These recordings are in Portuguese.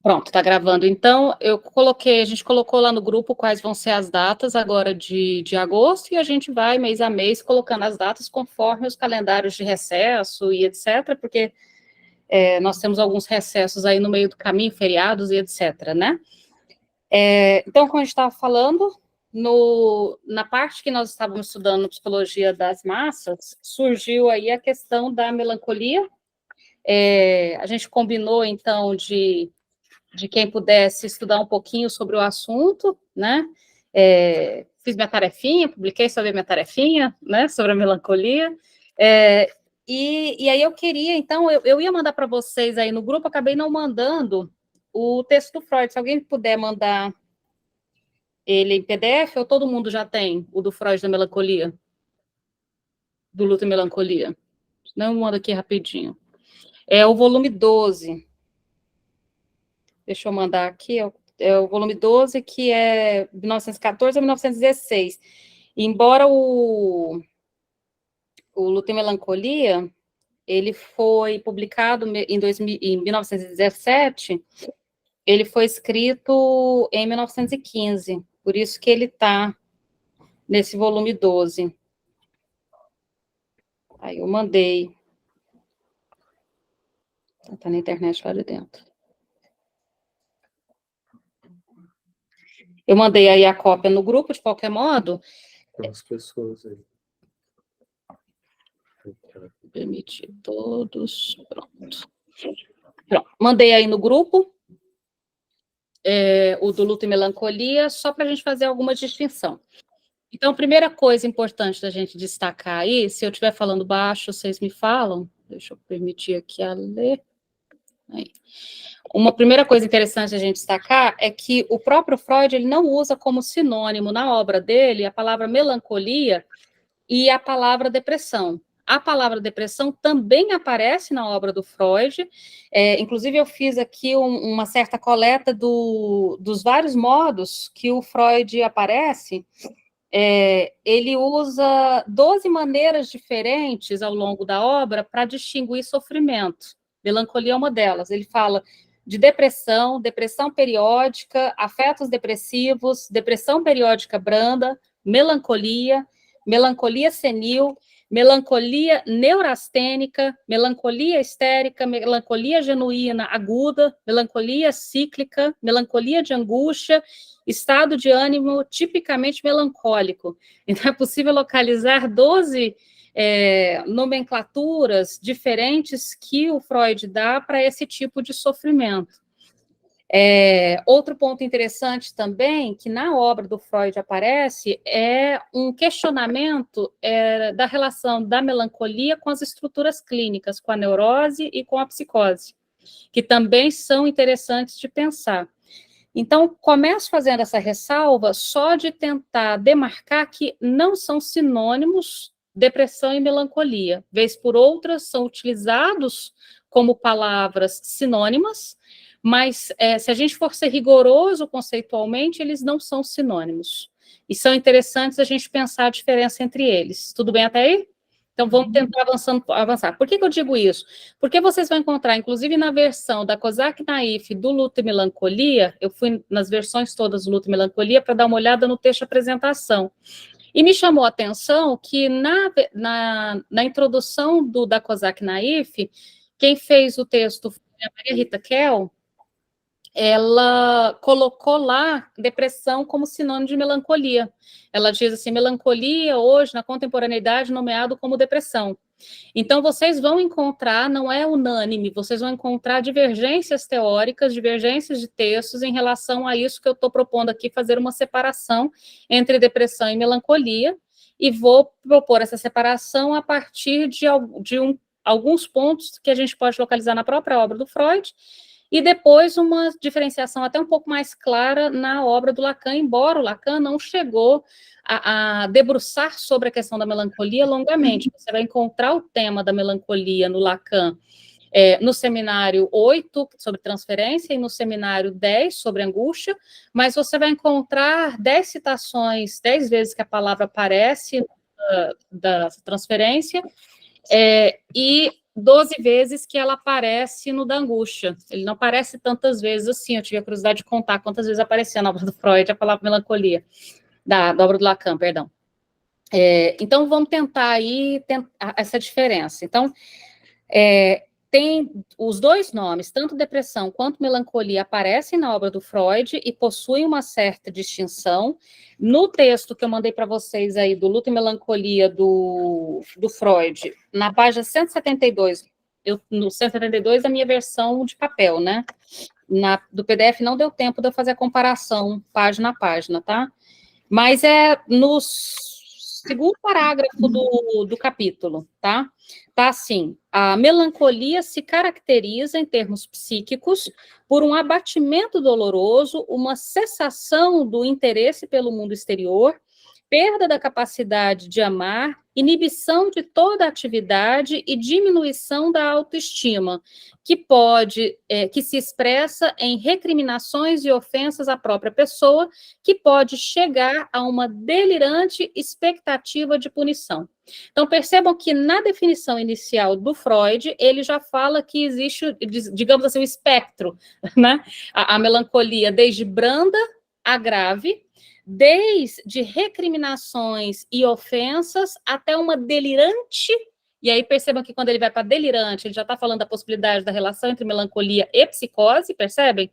Pronto, está gravando. Então, a gente colocou lá no grupo quais vão ser as datas agora de agosto, e a gente vai, mês a mês, colocando as datas conforme os calendários de recesso e etc., porque nós temos alguns recessos aí no meio do caminho, feriados e etc., né? Então, como a gente estava falando, na parte que nós estávamos estudando psicologia das massas, surgiu aí a questão da melancolia. A gente combinou, então, de quem pudesse estudar um pouquinho sobre o assunto, né? Fiz minha tarefinha, publiquei sobre minha tarefinha, né? Sobre a melancolia. E aí eu queria, então, eu ia mandar para vocês aí no grupo, acabei não mandando o texto do Freud. Se alguém puder mandar ele em PDF, ou todo mundo já tem o do Freud da melancolia? Do luto e melancolia? Não, manda aqui rapidinho. É o volume 12. Deixa eu mandar aqui, é o volume 12, que é 1914 a 1916. Embora o Luto e Melancolia, ele foi publicado em 1917, ele foi escrito em 1915, por isso que ele está nesse volume 12. Aí eu mandei. Está na internet lá de dentro. Eu mandei aí a cópia no grupo, de qualquer modo. Tem as pessoas aí. Permitir todos. Pronto. Mandei aí no grupo o do luto e melancolia, só para a gente fazer alguma distinção. Então, primeira coisa importante da gente destacar aí, se eu estiver falando baixo, vocês me falam. Deixa eu permitir aqui a ler. Aí. Uma primeira coisa interessante a gente destacar é que o próprio Freud ele não usa como sinônimo na obra dele a palavra melancolia e a palavra depressão. A palavra depressão também aparece na obra do Freud, inclusive eu fiz aqui uma certa coleta dos vários modos que o Freud aparece. Ele usa 12 maneiras diferentes ao longo da obra para distinguir sofrimento. Melancolia é uma delas. Ele fala de depressão, depressão periódica, afetos depressivos, depressão periódica branda, melancolia, melancolia senil, melancolia neurastênica, melancolia histérica, melancolia genuína aguda, melancolia cíclica, melancolia de angústia, estado de ânimo tipicamente melancólico. Então, é possível localizar 12 nomenclaturas diferentes que o Freud dá para esse tipo de sofrimento. Outro ponto interessante também, que na obra do Freud aparece, é um questionamento da relação da melancolia com as estruturas clínicas, com a neurose e com a psicose, que também são interessantes de pensar. Então, começo fazendo essa ressalva só de tentar demarcar que não são sinônimos depressão e melancolia. Vez por outra, são utilizados como palavras sinônimas, mas se a gente for ser rigoroso conceitualmente, eles não são sinônimos. E são interessantes a gente pensar a diferença entre eles. Tudo bem até aí? Então, vamos tentar avançar. Por que eu digo isso? Porque vocês vão encontrar, inclusive na versão da Kozak Naif do Luto e Melancolia, eu fui nas versões todas do Luto e Melancolia para dar uma olhada no texto de apresentação. E me chamou a atenção que na introdução da Kozak Naif, quem fez o texto foi a Maria Rita Kell, ela colocou lá depressão como sinônimo de melancolia. Ela diz assim, melancolia hoje, na contemporaneidade, nomeado como depressão. Então, vocês vão encontrar, não é unânime, vocês vão encontrar divergências teóricas, divergências de textos em relação a isso que eu estou propondo aqui, fazer uma separação entre depressão e melancolia, e vou propor essa separação a partir de alguns pontos que a gente pode localizar na própria obra do Freud, e depois uma diferenciação até um pouco mais clara na obra do Lacan, embora o Lacan não chegou a debruçar sobre a questão da melancolia longamente. Você vai encontrar o tema da melancolia no Lacan no seminário 8, sobre transferência, e no seminário 10, sobre angústia, mas você vai encontrar 10 citações, 10 vezes que a palavra aparece da transferência, e 12 vezes que ela aparece no da angústia. Ele não aparece tantas vezes assim. Eu tive a curiosidade de contar quantas vezes aparecia na obra do Freud a palavra melancolia, da obra do Lacan, perdão. Então, vamos tentar aí essa diferença. Então, tem os dois nomes, tanto depressão quanto melancolia, aparecem na obra do Freud e possuem uma certa distinção. No texto que eu mandei para vocês aí, do Luto e Melancolia do Freud, na página 172, no 172 da minha versão de papel, né? Do PDF não deu tempo de eu fazer a comparação página a página, tá? Mas é no segundo parágrafo do capítulo, tá? Tá assim: a melancolia se caracteriza, em termos psíquicos, por um abatimento doloroso, uma cessação do interesse pelo mundo exterior, perda da capacidade de amar, inibição de toda atividade e diminuição da autoestima, que se expressa em recriminações e ofensas à própria pessoa, que pode chegar a uma delirante expectativa de punição. Então, percebam que na definição inicial do Freud, ele já fala que existe, digamos assim, um espectro, né? A melancolia, desde branda a grave, desde recriminações e ofensas até uma delirante. E aí percebam que quando ele vai para delirante, ele já está falando da possibilidade da relação entre melancolia e psicose, percebem?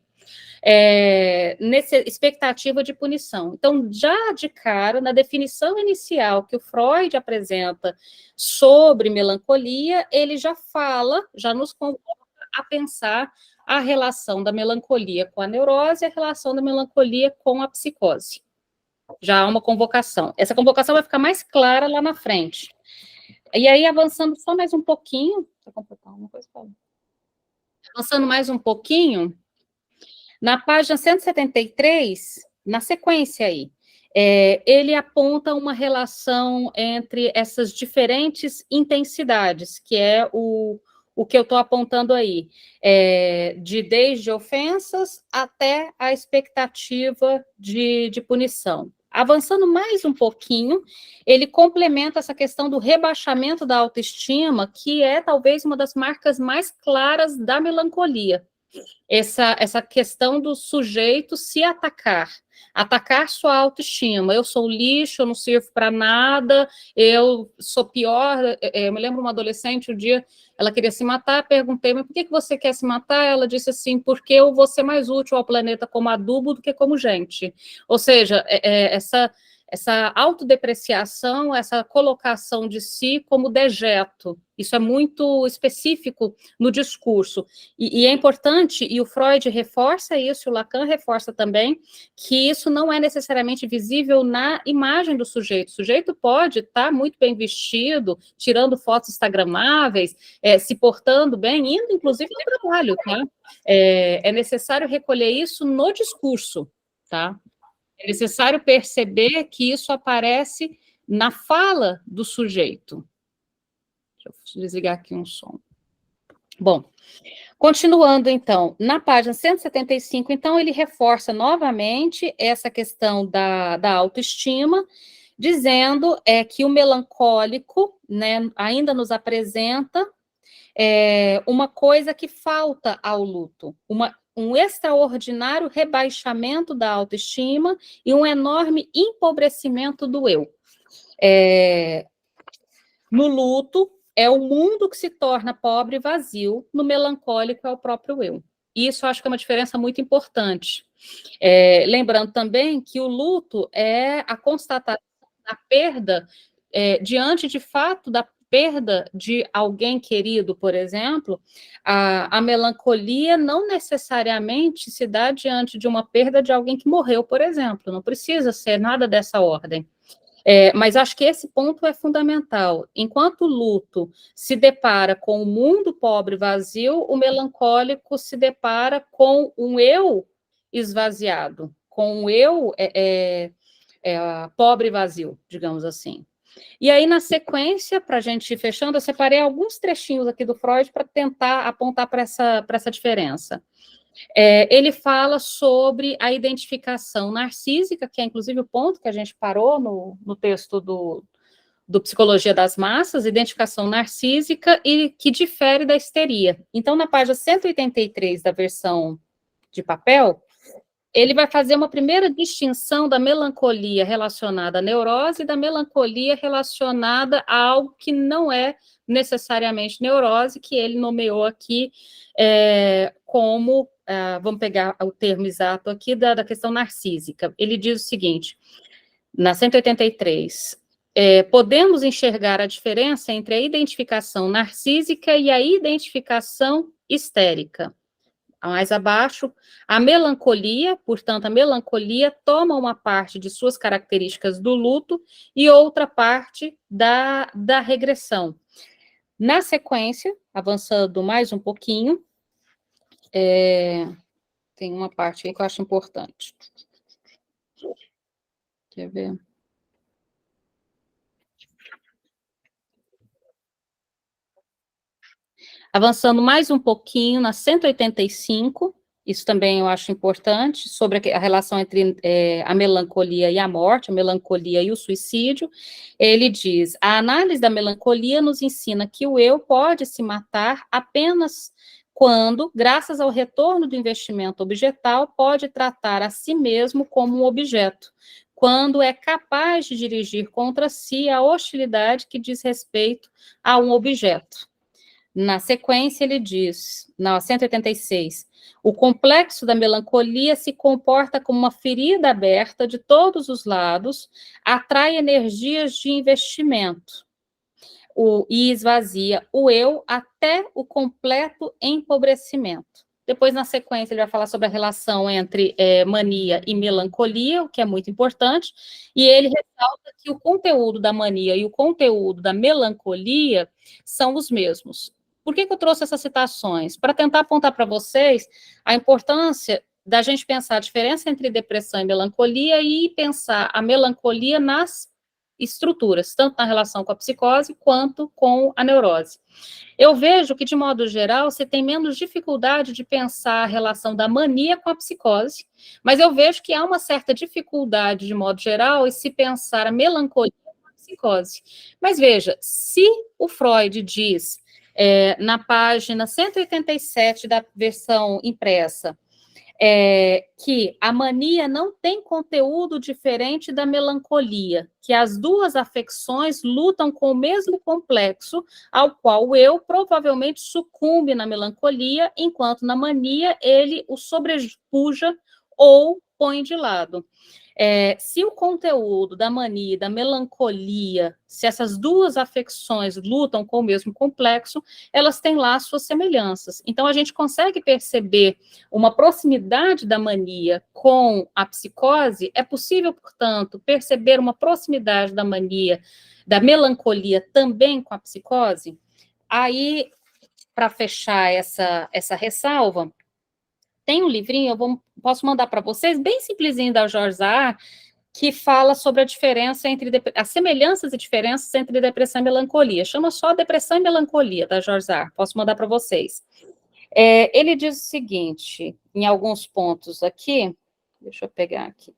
Nessa expectativa de punição. Então, já de cara, na definição inicial que o Freud apresenta sobre melancolia, ele já fala, já nos convoca a pensar a relação da melancolia com a neurose e a relação da melancolia com a psicose. Já há uma convocação. Essa convocação vai ficar mais clara lá na frente. E aí, avançando só mais um pouquinho, deixa eu completar uma coisa, avançando mais um pouquinho, na página 173, na sequência aí, ele aponta uma relação entre essas diferentes intensidades, que é o que eu estou apontando aí, desde ofensas até a expectativa de punição. Avançando mais um pouquinho, ele complementa essa questão do rebaixamento da autoestima, que é talvez uma das marcas mais claras da melancolia. Essa questão do sujeito se atacar sua autoestima. Eu sou lixo, eu não sirvo para nada, eu sou pior. Eu me lembro uma adolescente, um dia, ela queria se matar, perguntei, mas por que você quer se matar? Ela disse assim, porque eu vou ser mais útil ao planeta como adubo do que como gente. Ou seja, essa autodepreciação, essa colocação de si como dejeto, isso é muito específico no discurso. E é importante, e o Freud reforça isso, o Lacan reforça também, que isso não é necessariamente visível na imagem do sujeito. O sujeito pode estar muito bem vestido, tirando fotos instagramáveis, se portando bem, indo inclusive no trabalho, tá? É necessário recolher isso no discurso, tá? É necessário perceber que isso aparece na fala do sujeito. Deixa eu desligar aqui um som. Bom, continuando, então, na página 175, então, ele reforça novamente essa questão da autoestima, dizendo que o melancólico, né, ainda nos apresenta uma coisa que falta ao luto, um extraordinário rebaixamento da autoestima e um enorme empobrecimento do eu. No luto, é o mundo que se torna pobre e vazio, no melancólico é o próprio eu. Isso eu acho que é uma diferença muito importante. Lembrando também que o luto é a constatação da perda, diante de fato da perda de alguém querido, por exemplo, a melancolia não necessariamente se dá diante de uma perda de alguém que morreu, por exemplo, não precisa ser nada dessa ordem. Mas acho que esse ponto é fundamental. Enquanto o luto se depara com o mundo pobre e vazio, o melancólico se depara com um eu esvaziado, com um eu pobre e vazio, digamos assim. E aí, na sequência, para a gente ir fechando, eu separei alguns trechinhos aqui do Freud para tentar apontar para essa diferença. Ele fala sobre a identificação narcísica, que é inclusive o ponto que a gente parou no texto do do Psicologia das Massas, Identificação Narcísica, e que difere da histeria. Então, na página 183 da versão de papel, ele vai fazer uma primeira distinção da melancolia relacionada à neurose e da melancolia relacionada a algo que não é necessariamente neurose, que ele nomeou aqui como, vamos pegar o termo exato aqui, da questão narcísica. Ele diz o seguinte, na 183, podemos enxergar a diferença entre a identificação narcísica e a identificação histérica. Mais abaixo, a melancolia, portanto, a melancolia toma uma parte de suas características do luto e outra parte da regressão. Na sequência, avançando mais um pouquinho, tem uma parte aí que eu acho importante. Quer ver? Avançando mais um pouquinho, na 185, isso também eu acho importante, sobre a relação entre a melancolia e a morte, a melancolia e o suicídio. Ele diz, a análise da melancolia nos ensina que o eu pode se matar apenas quando, graças ao retorno do investimento objetal, pode tratar a si mesmo como um objeto, quando é capaz de dirigir contra si a hostilidade que diz respeito a um objeto. Na sequência, ele diz, na 186, o complexo da melancolia se comporta como uma ferida aberta de todos os lados, atrai energias de investimento e esvazia o eu até o completo empobrecimento. Depois, na sequência, ele vai falar sobre a relação entre mania e melancolia, o que é muito importante, e ele ressalta que o conteúdo da mania e o conteúdo da melancolia são os mesmos. Por que eu trouxe essas citações? Para tentar apontar para vocês a importância da gente pensar a diferença entre depressão e melancolia e pensar a melancolia nas estruturas, tanto na relação com a psicose quanto com a neurose. Eu vejo que, de modo geral, você tem menos dificuldade de pensar a relação da mania com a psicose, mas eu vejo que há uma certa dificuldade, de modo geral, em se pensar a melancolia com a psicose. Mas veja, se o Freud diz, na página 187 da versão impressa, que a mania não tem conteúdo diferente da melancolia, que as duas afecções lutam com o mesmo complexo, ao qual o eu provavelmente sucumbe na melancolia, enquanto na mania ele o sobrepuja ou põe de lado. Se o conteúdo da mania e da melancolia, se essas duas afecções lutam com o mesmo complexo, elas têm lá suas semelhanças. Então, a gente consegue perceber uma proximidade da mania com a psicose, é possível, portanto, perceber uma proximidade da mania, da melancolia também com a psicose? Aí, para fechar essa ressalva, tem um livrinho, posso mandar para vocês, bem simplesinho, da George Zahar, que fala sobre a diferença entre as semelhanças e diferenças entre depressão e melancolia. Chama só Depressão e Melancolia, da George Zahar. Posso mandar para vocês. Ele diz o seguinte, em alguns pontos aqui, deixa eu pegar aqui.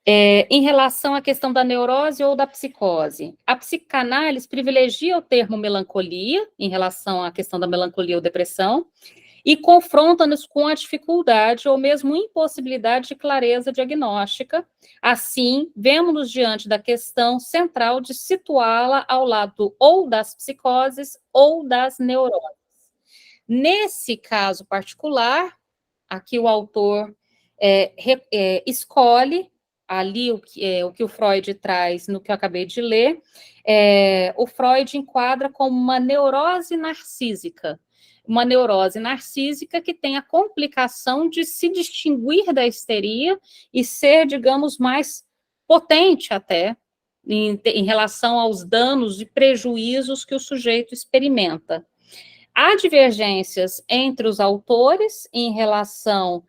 Em relação à questão da neurose ou da psicose, a psicanálise privilegia o termo melancolia, em relação à questão da melancolia ou depressão, e confronta-nos com a dificuldade ou mesmo impossibilidade de clareza diagnóstica. Assim, vemos-nos diante da questão central de situá-la ao lado ou das psicoses ou das neuroses. Nesse caso particular, aqui o autor escolhe ali o que o Freud traz no que eu acabei de ler, o Freud enquadra como uma neurose narcísica, que tem a complicação de se distinguir da histeria e ser, digamos, mais potente até em relação aos danos e prejuízos que o sujeito experimenta. Há divergências entre os autores em relação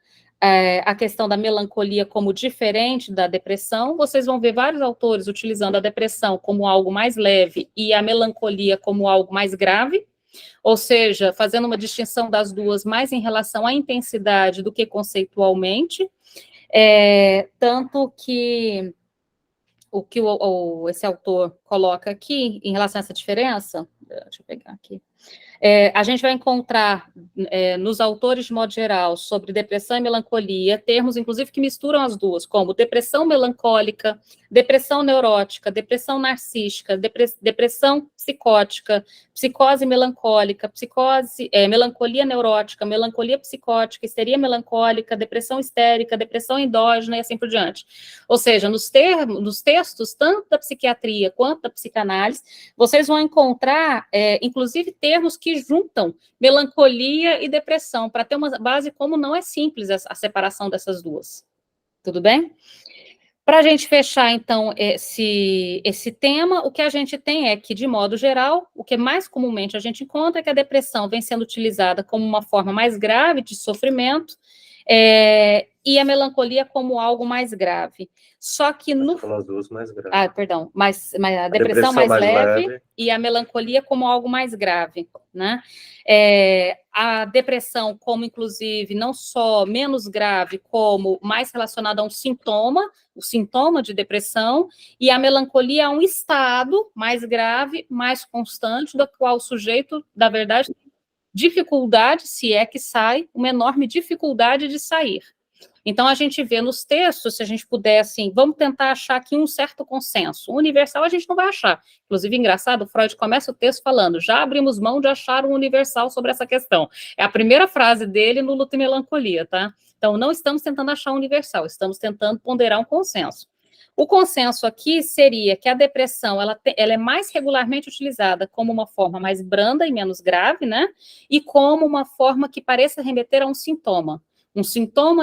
à questão da melancolia como diferente da depressão. Vocês vão ver vários autores utilizando a depressão como algo mais leve e a melancolia como algo mais grave, ou seja, fazendo uma distinção das duas mais em relação à intensidade do que conceitualmente, tanto que o que esse autor coloca aqui em relação a essa diferença, deixa eu pegar aqui. A gente vai encontrar nos autores, de modo geral, sobre depressão e melancolia, termos, inclusive, que misturam as duas, como depressão melancólica, depressão neurótica, depressão narcística, depressão psicótica, psicose melancólica, melancolia neurótica, melancolia psicótica, histeria melancólica, depressão histérica, depressão endógena e assim por diante. Ou seja, nos textos, tanto da psiquiatria quanto da psicanálise, vocês vão encontrar, inclusive, termos que juntam melancolia e depressão, para ter uma base como não é simples a separação dessas duas. Tudo bem? Para a gente fechar, então, esse tema, o que a gente tem é que, de modo geral, o que mais comumente a gente encontra é que a depressão vem sendo utilizada como uma forma mais grave de sofrimento, e a melancolia como algo mais grave. Só que as duas mais graves. Perdão, mas a depressão mais leve e a melancolia como algo mais grave, né? A depressão como, inclusive, não só menos grave, como mais relacionada a um sintoma, o sintoma de depressão, e a melancolia a um estado mais grave, mais constante, do qual o sujeito, na verdade, dificuldade, se é que sai, uma enorme dificuldade de sair. Então, a gente vê nos textos, se a gente puder, assim, vamos tentar achar aqui um certo consenso. O universal a gente não vai achar. Inclusive, engraçado, Freud começa o texto falando, já abrimos mão de achar um universal sobre essa questão. É a primeira frase dele no Luto e Melancolia, tá? Então, não estamos tentando achar um universal, estamos tentando ponderar um consenso. O consenso aqui seria que a depressão, ela é mais regularmente utilizada como uma forma mais branda e menos grave, né? E como uma forma que pareça remeter a um sintoma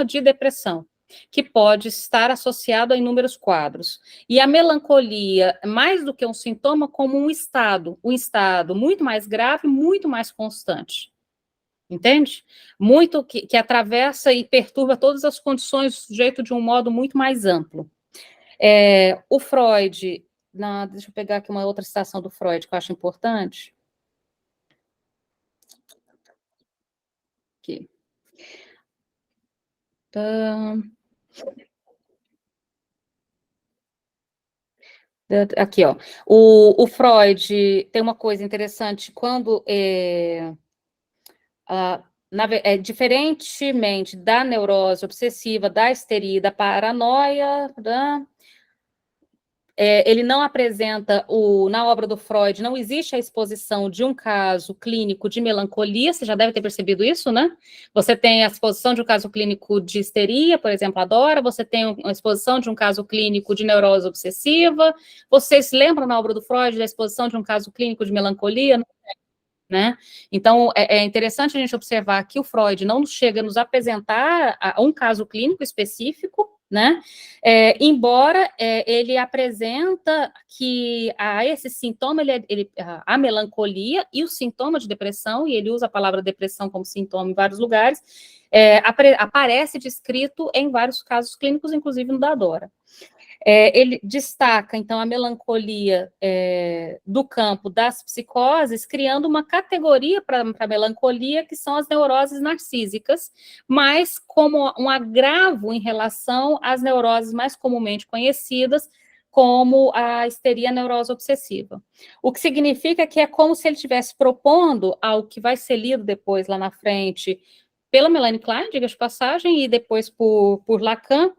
de depressão, que pode estar associado a inúmeros quadros. E a melancolia, mais do que um sintoma, como um estado muito mais grave, muito mais constante. Entende? Muito que atravessa e perturba todas as condições do sujeito de um modo muito mais amplo. O Freud, deixa eu pegar aqui uma outra citação do Freud que eu acho importante. Aqui. Aqui, ó. O Freud tem uma coisa interessante, quando diferentemente da neurose obsessiva, da histeria, da paranoia, ele não apresenta, na obra do Freud, não existe a exposição de um caso clínico de melancolia, você já deve ter percebido isso, né? Você tem a exposição de um caso clínico de histeria, por exemplo, a Dora, você tem a exposição de um caso clínico de neurose obsessiva, vocês lembram na obra do Freud da exposição de um caso clínico de melancolia? Né? Então, é interessante a gente observar que o Freud não chega a nos apresentar um caso clínico específico, né? Embora ele apresenta que esse sintoma, a melancolia e o sintoma de depressão, e ele usa a palavra depressão como sintoma em vários lugares, aparece descrito em vários casos clínicos, inclusive no da Dora. Ele destaca, então, a melancolia do campo das psicoses, criando uma categoria para a melancolia, que são as neuroses narcísicas, mas como um agravo em relação às neuroses mais comumente conhecidas, como a histeria neurose obsessiva. O que significa que é como se ele estivesse propondo algo que vai ser lido depois, lá na frente, pela Melanie Klein, diga de passagem, e depois por Lacan,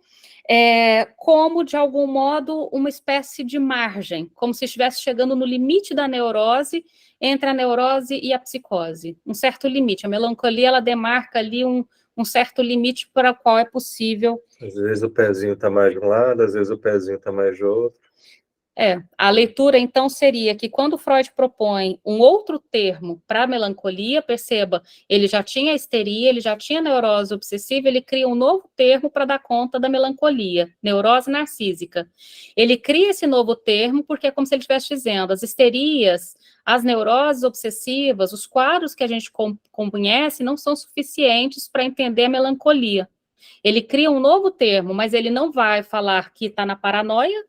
como, de algum modo, uma espécie de margem, como se estivesse chegando no limite da neurose, entre a neurose e a psicose, um certo limite. A melancolia, ela demarca ali um certo limite para o qual é possível. Às vezes o pezinho está mais de um lado, às vezes o pezinho está mais de outro. A leitura, então, seria que quando Freud propõe um outro termo para a melancolia, perceba, ele já tinha histeria, ele já tinha neurose obsessiva, ele cria um novo termo para dar conta da melancolia, neurose narcísica. Ele cria esse novo termo porque é como se ele estivesse dizendo, as histerias, as neuroses obsessivas, os quadros que a gente conhece não são suficientes para entender a melancolia. Ele cria um novo termo, mas ele não vai falar que está na paranoia,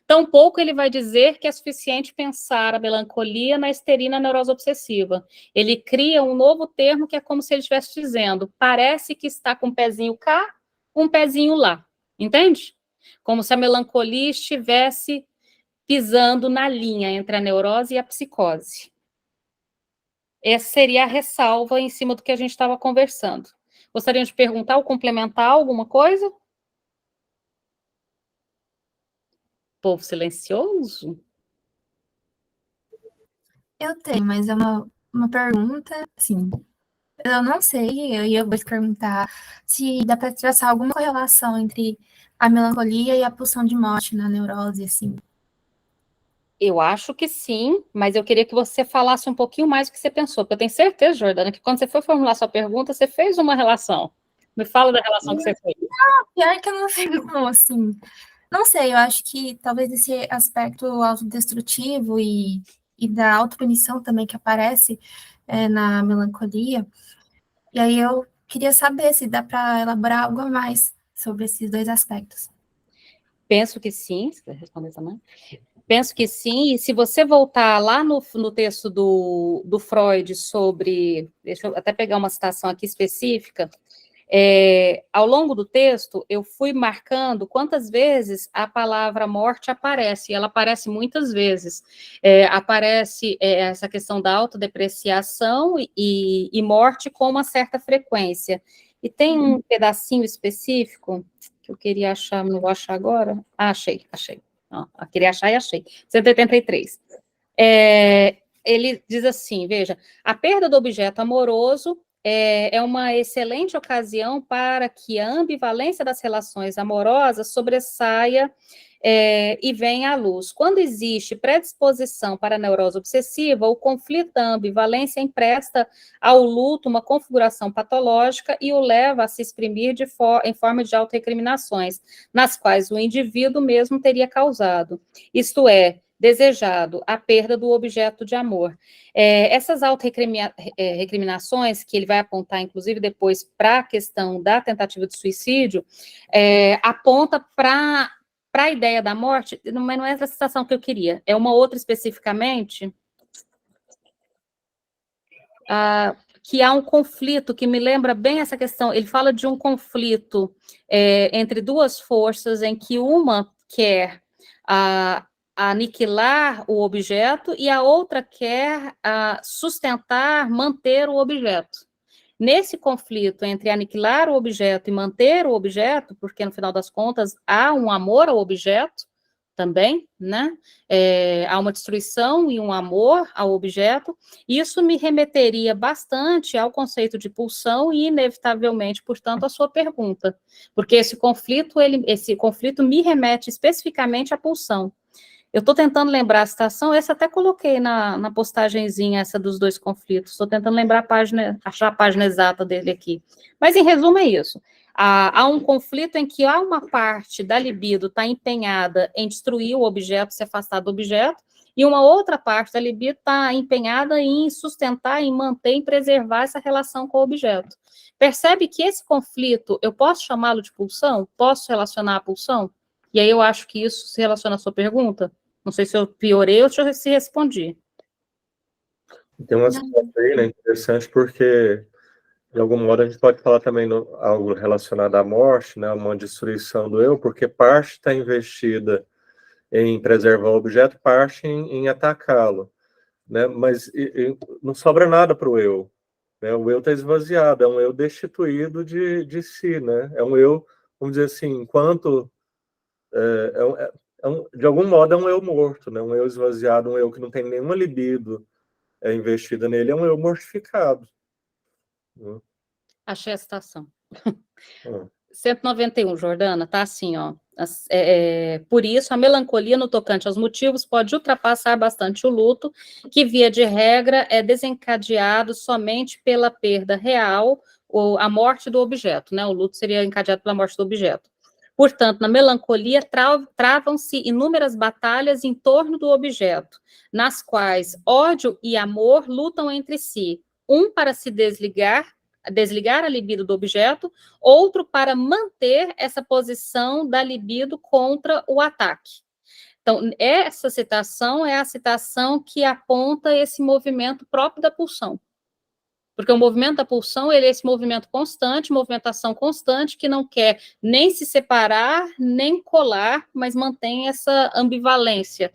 tampouco ele vai dizer que é suficiente pensar a melancolia na histeria e na neurose obsessiva. Ele cria um novo termo que é como se ele estivesse dizendo, parece que está com um pezinho cá, um pezinho lá, entende? como se a melancolia estivesse pisando na linha entre a neurose e a psicose. Essa seria a ressalva em cima do que a gente estava conversando. Gostariam de perguntar ou complementar alguma coisa? Povo silencioso? Eu tenho, mas é uma pergunta, assim, eu não sei, eu vou te perguntar se dá para traçar alguma correlação entre a melancolia e a pulsão de morte na neurose, assim. Eu acho que sim, mas eu queria que você falasse um pouquinho mais do que você pensou, porque eu tenho certeza, Jordana, que quando você foi formular sua pergunta, você fez uma relação. Me fala da relação que você fez. Pior que eu não sei como, assim. Não sei, eu acho que talvez esse aspecto autodestrutivo e da autopunição também que aparece na melancolia. E aí eu queria saber se dá para elaborar algo a mais sobre esses dois aspectos. Penso que sim, você vai responder também? Penso que sim, e se você voltar lá no texto do Freud sobre, deixa eu até pegar uma citação aqui específica, ao longo do texto, eu fui marcando quantas vezes a palavra morte aparece, e ela aparece muitas vezes. Aparece essa questão da autodepreciação e morte com uma certa frequência. E tem um pedacinho específico que eu queria achar, não vou achar agora. Ah, achei. Queria achar e achei. 183. Ele diz assim, veja, a perda do objeto amoroso é uma excelente ocasião para que a ambivalência das relações amorosas sobressaia e venha à luz. Quando existe predisposição para a neurose obsessiva, o conflito da ambivalência empresta ao luto uma configuração patológica e o leva a se exprimir em forma de autorrecriminações, nas quais o indivíduo mesmo teria causado. Isto é, desejado, a perda do objeto de amor. Essas autorrecriminações, que ele vai apontar, inclusive, depois para a questão da tentativa de suicídio, aponta para a ideia da morte, mas não é essa citação que eu queria, é uma outra especificamente, que há um conflito, que me lembra bem essa questão, ele fala de um conflito entre duas forças, em que uma quer aniquilar o objeto e a outra quer sustentar, manter o objeto. Nesse conflito entre aniquilar o objeto e manter o objeto, porque no final das contas há um amor ao objeto também, né? Há uma destruição e um amor ao objeto. Isso me remeteria bastante ao conceito de pulsão e, inevitavelmente, portanto, à sua pergunta, porque esse conflito me remete especificamente à pulsão. Eu estou tentando lembrar a citação, essa até coloquei na postagenzinha, essa dos dois conflitos, estou tentando lembrar a página, achar a página exata dele aqui. Mas, em resumo, é isso. Há um conflito em que há uma parte da libido está empenhada em destruir o objeto, se afastar do objeto, e uma outra parte da libido está empenhada em sustentar, em manter, em preservar essa relação com o objeto. Percebe que esse conflito, eu posso chamá-lo de pulsão? Posso relacionar a pulsão? E aí eu acho que isso se relaciona à sua pergunta. Não sei se eu piorei ou se eu se respondi. Tem um aspecto aí, né, interessante, porque, de algum modo, a gente pode falar também algo relacionado à morte, né, uma destruição do eu, porque parte está investida em preservar o objeto, parte em atacá-lo, né, mas não sobra nada para o eu, né, o eu está esvaziado, é um eu destituído de si, né, é um eu, vamos dizer assim, enquanto de algum modo é um eu morto, né? Um eu esvaziado, um eu que não tem nenhuma libido investida nele, é um eu mortificado. Achei a citação. 191, Jordana, tá assim, ó. Por isso, a melancolia no tocante aos motivos pode ultrapassar bastante o luto, que, via de regra, é desencadeado somente pela perda real ou a morte do objeto, né? O luto seria encadeado pela morte do objeto. Portanto, na melancolia, travam-se inúmeras batalhas em torno do objeto, nas quais ódio e amor lutam entre si, um para se desligar a libido do objeto, outro para manter essa posição da libido contra o ataque. Então, essa citação é a citação que aponta esse movimento próprio da pulsão. Porque o movimento da pulsão, ele é esse movimento constante, movimentação constante, que não quer nem se separar, nem colar, mas mantém essa ambivalência,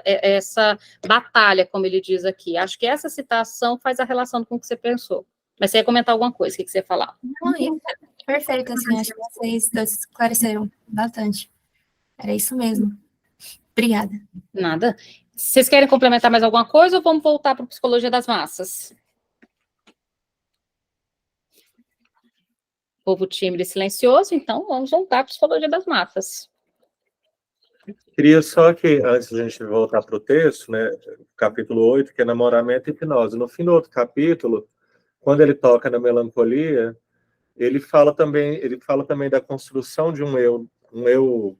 essa batalha, como ele diz aqui. Acho que essa citação faz a relação com o que você pensou. Mas você ia comentar alguma coisa, o que você ia falar? Não, perfeito, assim, acho que vocês dois esclareceram bastante. Era isso mesmo. Obrigada. Nada. Vocês querem complementar mais alguma coisa ou vamos voltar para a psicologia das massas? Povo tímido e silencioso, então vamos voltar para a psicologia das massas. Queria só que, antes de a gente voltar para o texto, né, capítulo 8, que é namoramento e hipnose. No fim do outro capítulo, quando ele toca na melancolia, ele fala também da construção de um eu,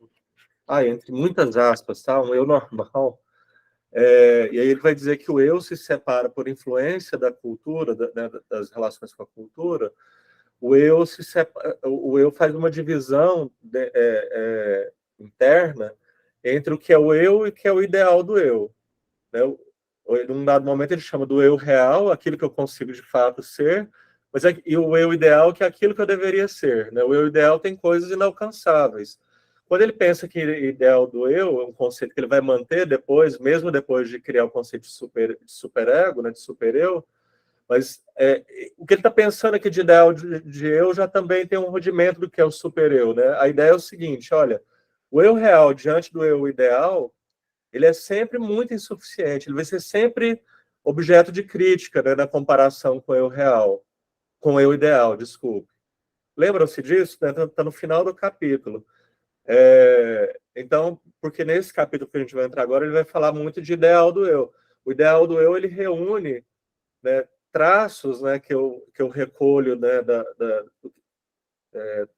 entre muitas aspas, tá? Um eu normal. E aí ele vai dizer que o eu se separa por influência da cultura, das relações com a cultura. O eu faz uma divisão interna entre o que é o eu e o que é o ideal do eu. Né? Em um dado momento ele chama do eu real, aquilo que eu consigo de fato ser, e o eu ideal, que é aquilo que eu deveria ser. Né? O eu ideal tem coisas inalcançáveis. Quando ele pensa que o ideal do eu é um conceito que ele vai manter depois, mesmo depois de criar o conceito de superego, né, de super-eu, mas o que ele está pensando aqui de ideal de eu já também tem um rudimento do que é o super-eu. Né? A ideia é o seguinte, olha, o eu real diante do eu ideal, ele é sempre muito insuficiente, ele vai ser sempre objeto de crítica, né, na comparação com o eu real, com o eu ideal, desculpe. Lembram-se disso? Está no final do capítulo. Então, porque nesse capítulo que a gente vai entrar agora, ele vai falar muito de ideal do eu. O ideal do eu, ele reúne, né, traços, né, que eu recolho, né,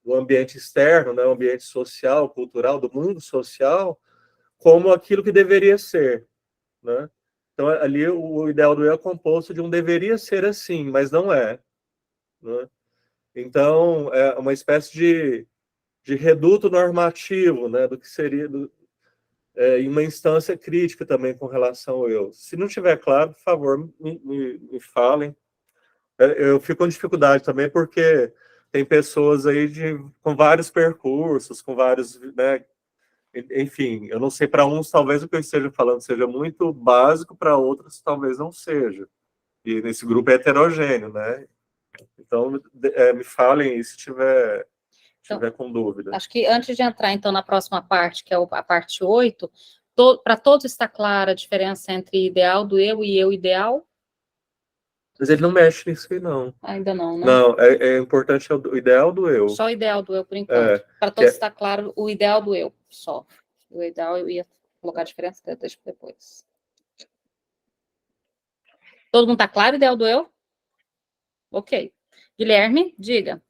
do ambiente externo, né, o ambiente social, cultural, do mundo social, como aquilo que deveria ser. Né? Então, ali, o ideal do eu é composto de um deveria ser assim, mas não é. Né? Então, é uma espécie de reduto normativo, né, do que seria em uma instância crítica também com relação ao eu. Se não estiver claro, por favor, me falem. Eu fico com dificuldade também porque tem pessoas aí com vários percursos, com vários, né, enfim, eu não sei, para uns talvez o que eu esteja falando seja muito básico, para outros talvez não seja. E nesse grupo é heterogêneo, né? Então, me falem se tiver com dúvida. Acho que antes de entrar, então, na próxima parte, que é a parte 8, para todos está clara a diferença entre ideal do eu e eu ideal? Mas ele não mexe nisso aí, não. Ainda não, né? Não, é importante o ideal do eu. Só o ideal do eu, por enquanto. Para todos está claro o ideal do eu, só. O ideal eu ia colocar a diferença, deixa depois. Todo mundo está claro o ideal do eu? Ok. Guilherme, diga.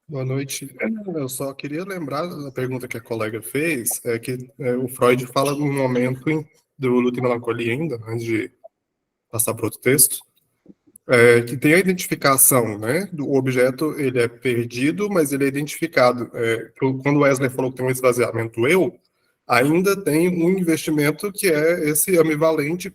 Boa noite. Eu só queria lembrar da pergunta que a colega fez, que o Freud fala num momento do Luta e Melancolia ainda, antes de passar para outro texto, que tem a identificação, né? O objeto, ele é perdido, mas ele é identificado. Quando o Wesley falou que tem um esvaziamento do eu, ainda tem um investimento que é esse ambivalente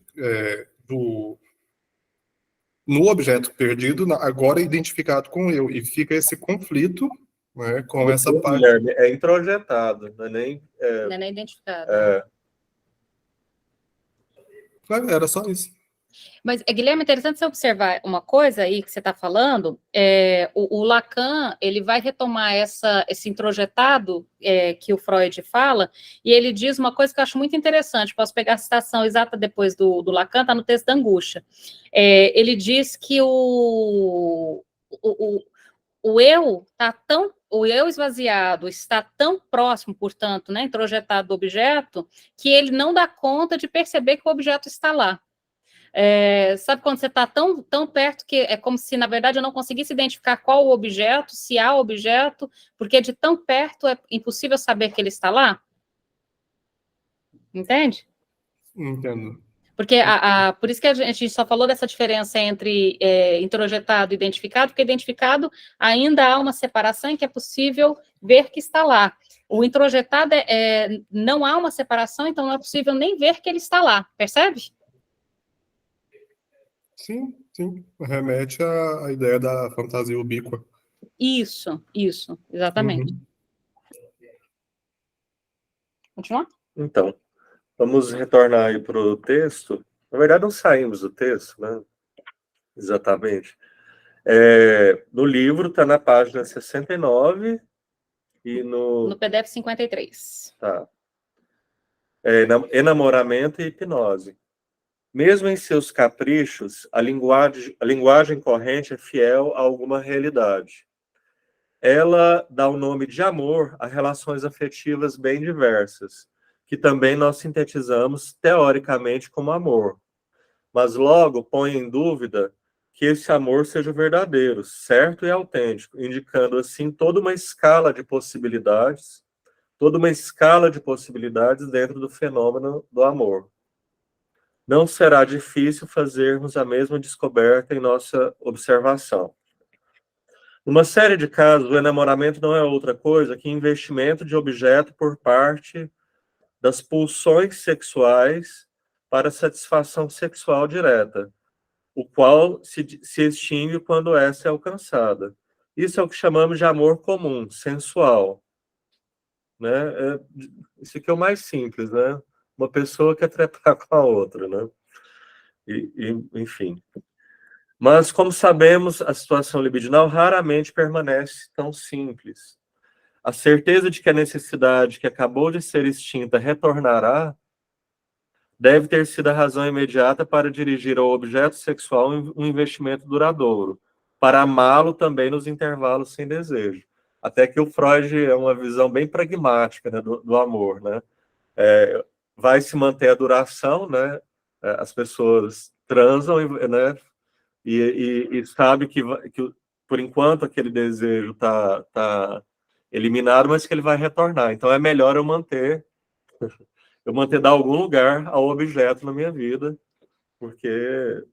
no objeto perdido, agora identificado com o eu, e fica esse conflito, né, com essa parte. É introjetado, não é nem... Não é nem identificado. Era só isso. Mas, Guilherme, é interessante você observar uma coisa aí que você está falando. O Lacan, ele vai retomar esse introjetado que o Freud fala, e ele diz uma coisa que eu acho muito interessante. Posso pegar a citação exata depois do Lacan, está no texto da Angústia. Ele diz que o eu está tão... O eu esvaziado está tão próximo, portanto, né, introjetado do objeto, que ele não dá conta de perceber que o objeto está lá. Sabe quando você está tão perto que é como se, na verdade, eu não conseguisse identificar qual o objeto, se há objeto, porque de tão perto é impossível saber que ele está lá? Entende? Entendo. Porque por isso que a gente só falou dessa diferença entre introjetado e identificado, porque identificado ainda há uma separação em que é possível ver que está lá. O introjetado não há uma separação, então não é possível nem ver que ele está lá, percebe? Sim. Sim, remete à ideia da fantasia ubíqua. Isso, exatamente. Uhum. Continuar? Então, vamos retornar aí para o texto. Na verdade, não saímos do texto, né? Exatamente. No livro está na página 69 e No PDF 53. Tá. Enamoramento e hipnose. Mesmo em seus caprichos, a linguagem corrente é fiel a alguma realidade. Ela dá o nome de amor a relações afetivas bem diversas, que também nós sintetizamos teoricamente como amor, mas logo põe em dúvida que esse amor seja verdadeiro, certo e autêntico, indicando assim toda uma escala de possibilidades dentro do fenômeno do amor. Não será difícil fazermos a mesma descoberta em nossa observação. Numa série de casos, o enamoramento não é outra coisa que investimento de objeto por parte das pulsões sexuais para satisfação sexual direta, o qual se extingue quando essa é alcançada. Isso é o que chamamos de amor comum, sensual. Né? Isso aqui é o mais simples, né? Uma pessoa quer trepar com a outra, né? Enfim. Mas, como sabemos, a situação libidinal raramente permanece tão simples. A certeza de que a necessidade que acabou de ser extinta retornará deve ter sido a razão imediata para dirigir ao objeto sexual um investimento duradouro, para amá-lo também nos intervalos sem desejo. Até que o Freud é uma visão bem pragmática, né, do amor, né? Vai se manter a duração, né? As pessoas transam, né? E sabe que por enquanto aquele desejo tá eliminado, mas que ele vai retornar. Então é melhor eu manter dar algum lugar ao objeto na minha vida, porque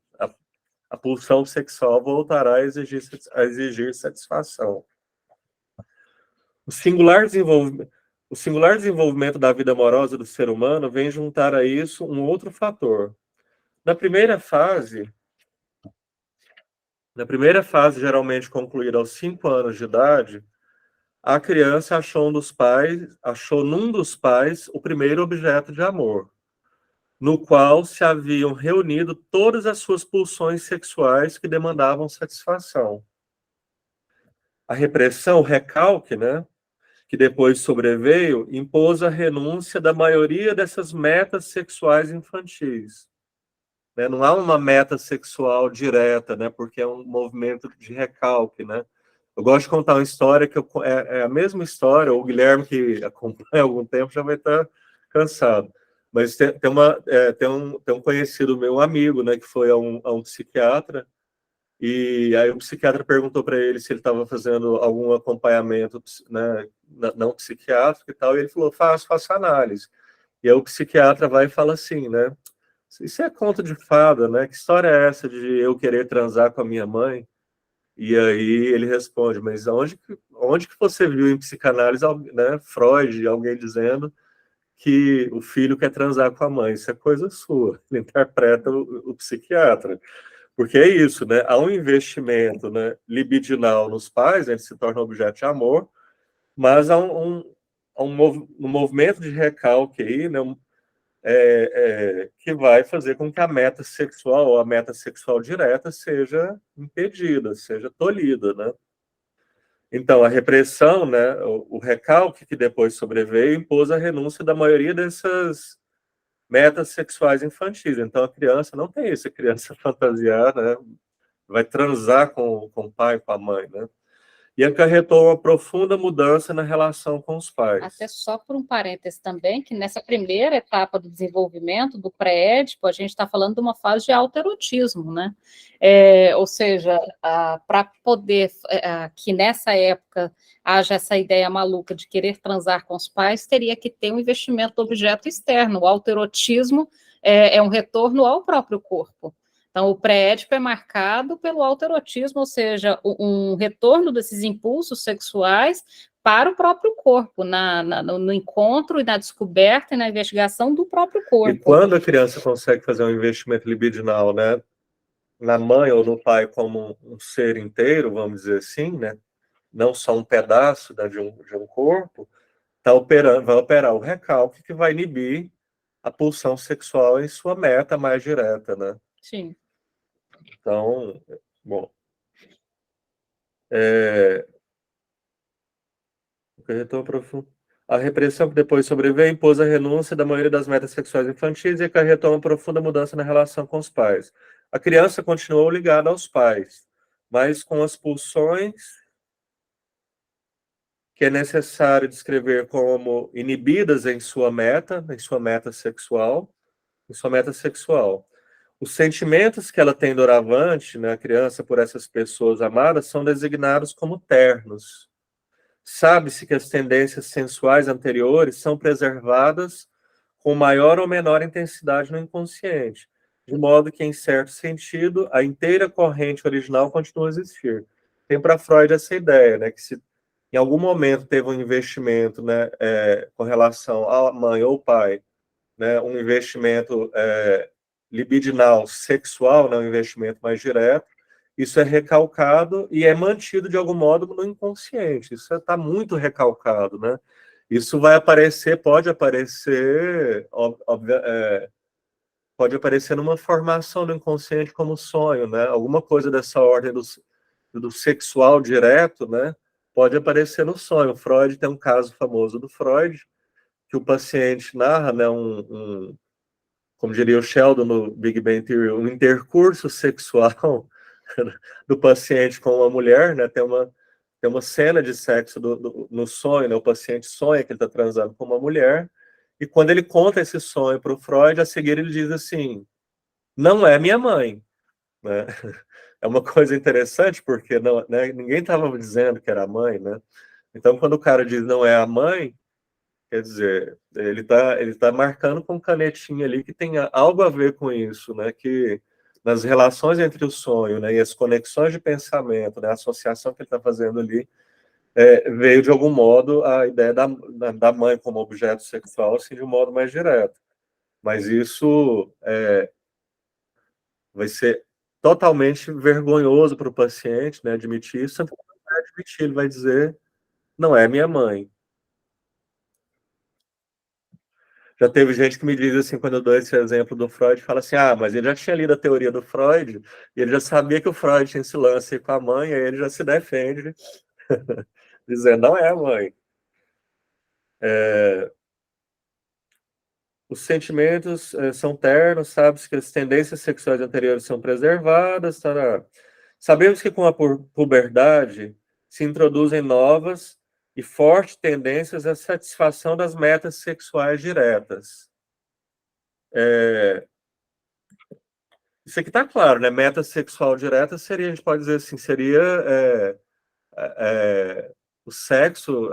a pulsão sexual voltará a exigir satisfação. O singular desenvolvimento da vida amorosa do ser humano vem juntar a isso um outro fator. Na primeira fase, geralmente concluída aos 5 anos de idade, a criança achou num dos pais o primeiro objeto de amor, no qual se haviam reunido todas as suas pulsões sexuais que demandavam satisfação. A repressão, o recalque, né, que depois sobreveio, impôs a renúncia da maioria dessas metas sexuais infantis. Né? Não há uma meta sexual direta, né, porque é um movimento de recalque, né? Eu gosto de contar uma história que é a mesma história, o Guilherme, que acompanha há algum tempo, já vai estar cansado. Mas tem um conhecido meu, um amigo, né, que foi a um psiquiatra, e aí o psiquiatra perguntou para ele se ele estava fazendo algum acompanhamento, né, não psiquiátrico e tal, e ele falou, faço análise. E aí o psiquiatra vai e fala assim, né, isso é conto de fada, né, que história é essa de eu querer transar com a minha mãe? E aí ele responde, mas onde que você viu em psicanálise, né, Freud, alguém dizendo que o filho quer transar com a mãe? Isso é coisa sua. Ele interpreta o psiquiatra. Porque é isso, né? Há um investimento, né, libidinal nos pais, né, ele se torna objeto de amor, mas há um movimento de recalque aí, né, que vai fazer com que a meta sexual ou a meta sexual direta seja impedida, seja tolhida, né? Então, a repressão, né, o recalque que depois sobreveio, impôs a renúncia da maioria dessas metas sexuais infantis. Então, a criança não tem isso, a criança fantasiar, né, vai transar com o pai, com a mãe, né? E acarretou uma profunda mudança na relação com os pais. Até só por um parêntese também, que nessa primeira etapa do desenvolvimento, do pré-édipo, a gente está falando de uma fase de autoerotismo, né? Ou seja, para poder que nessa época haja essa ideia maluca de querer transar com os pais, teria que ter um investimento do objeto externo. O autoerotismo é um retorno ao próprio corpo. Então, o pré-édipo é marcado pelo autoerotismo, ou seja, um retorno desses impulsos sexuais para o próprio corpo, no encontro e na descoberta e na investigação do próprio corpo. E quando a criança consegue fazer um investimento libidinal, né, na mãe ou no pai como um ser inteiro, vamos dizer assim, né? Não só um pedaço, né, de um corpo, vai operar o recalque que vai inibir a pulsão sexual em sua meta mais direta, né? Sim. Então, bom, a repressão que depois sobreveio impôs a renúncia da maioria das metas sexuais infantis e acarretou uma profunda mudança na relação com os pais. A criança continuou ligada aos pais, mas com as pulsões que é necessário descrever como inibidas em sua meta sexual, Os sentimentos que ela tem doravante, né, a criança, por essas pessoas amadas, são designados como ternos. Sabe-se que as tendências sensuais anteriores são preservadas com maior ou menor intensidade no inconsciente, de modo que, em certo sentido, a inteira corrente original continua a existir. Tem para Freud essa ideia, né, que se em algum momento teve um investimento, né, com relação à mãe ou pai, né, um investimento libidinal, sexual, né, um investimento mais direto, isso é recalcado e é mantido de algum modo no inconsciente. Isso está muito recalcado, né? Isso vai aparecer, pode aparecer, pode aparecer numa formação do inconsciente como sonho, né? Alguma coisa dessa ordem do sexual direto, né? Pode aparecer no sonho. Freud tem um caso famoso do Freud, que o paciente narra, né, como diria o Sheldon no Big Bang Theory, um intercurso sexual do paciente com uma mulher, né? Tem uma cena de sexo no sonho, né? O paciente sonha que ele está transando com uma mulher, e quando ele conta esse sonho para o Freud, a seguir ele diz assim, não é minha mãe, né? É uma coisa interessante, porque não, né, ninguém estava dizendo que era a mãe, né? Então, quando o cara diz não é a mãe, quer dizer, ele tá marcando com canetinha ali que tem algo a ver com isso, né? Que nas relações entre o sonho, né, e as conexões de pensamento, né, a associação que ele está fazendo ali, veio de algum modo a ideia da mãe como objeto sexual, assim, de um modo mais direto. Mas isso vai ser totalmente vergonhoso para o paciente, né, admitir isso. Ele vai dizer, não é minha mãe. Já teve gente que me diz assim, quando eu dou esse exemplo do Freud, fala assim, mas ele já tinha lido a teoria do Freud, e ele já sabia que o Freud tinha esse lance com a mãe, aí ele já se defende, dizendo, não é a mãe. Os sentimentos são ternos, sabe-se que as tendências sexuais anteriores são preservadas, tará. Sabemos que com a puberdade se introduzem novas e fortes tendências à satisfação das metas sexuais diretas. Isso aqui está claro, né? Meta sexual direta seria, a gente pode dizer assim, seria o sexo,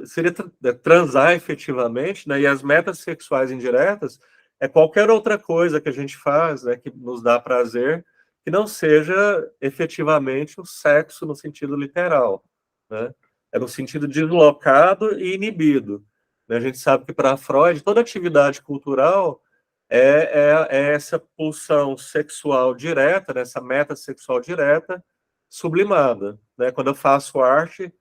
seria transar efetivamente, né? E as metas sexuais indiretas é qualquer outra coisa que a gente faz, né, que nos dá prazer, que não seja efetivamente o sexo no sentido literal, né? É no sentido deslocado e inibido. A gente sabe que para Freud toda atividade cultural é essa pulsão sexual direta, né, essa meta sexual direta sublimada, né? Quando eu faço arte,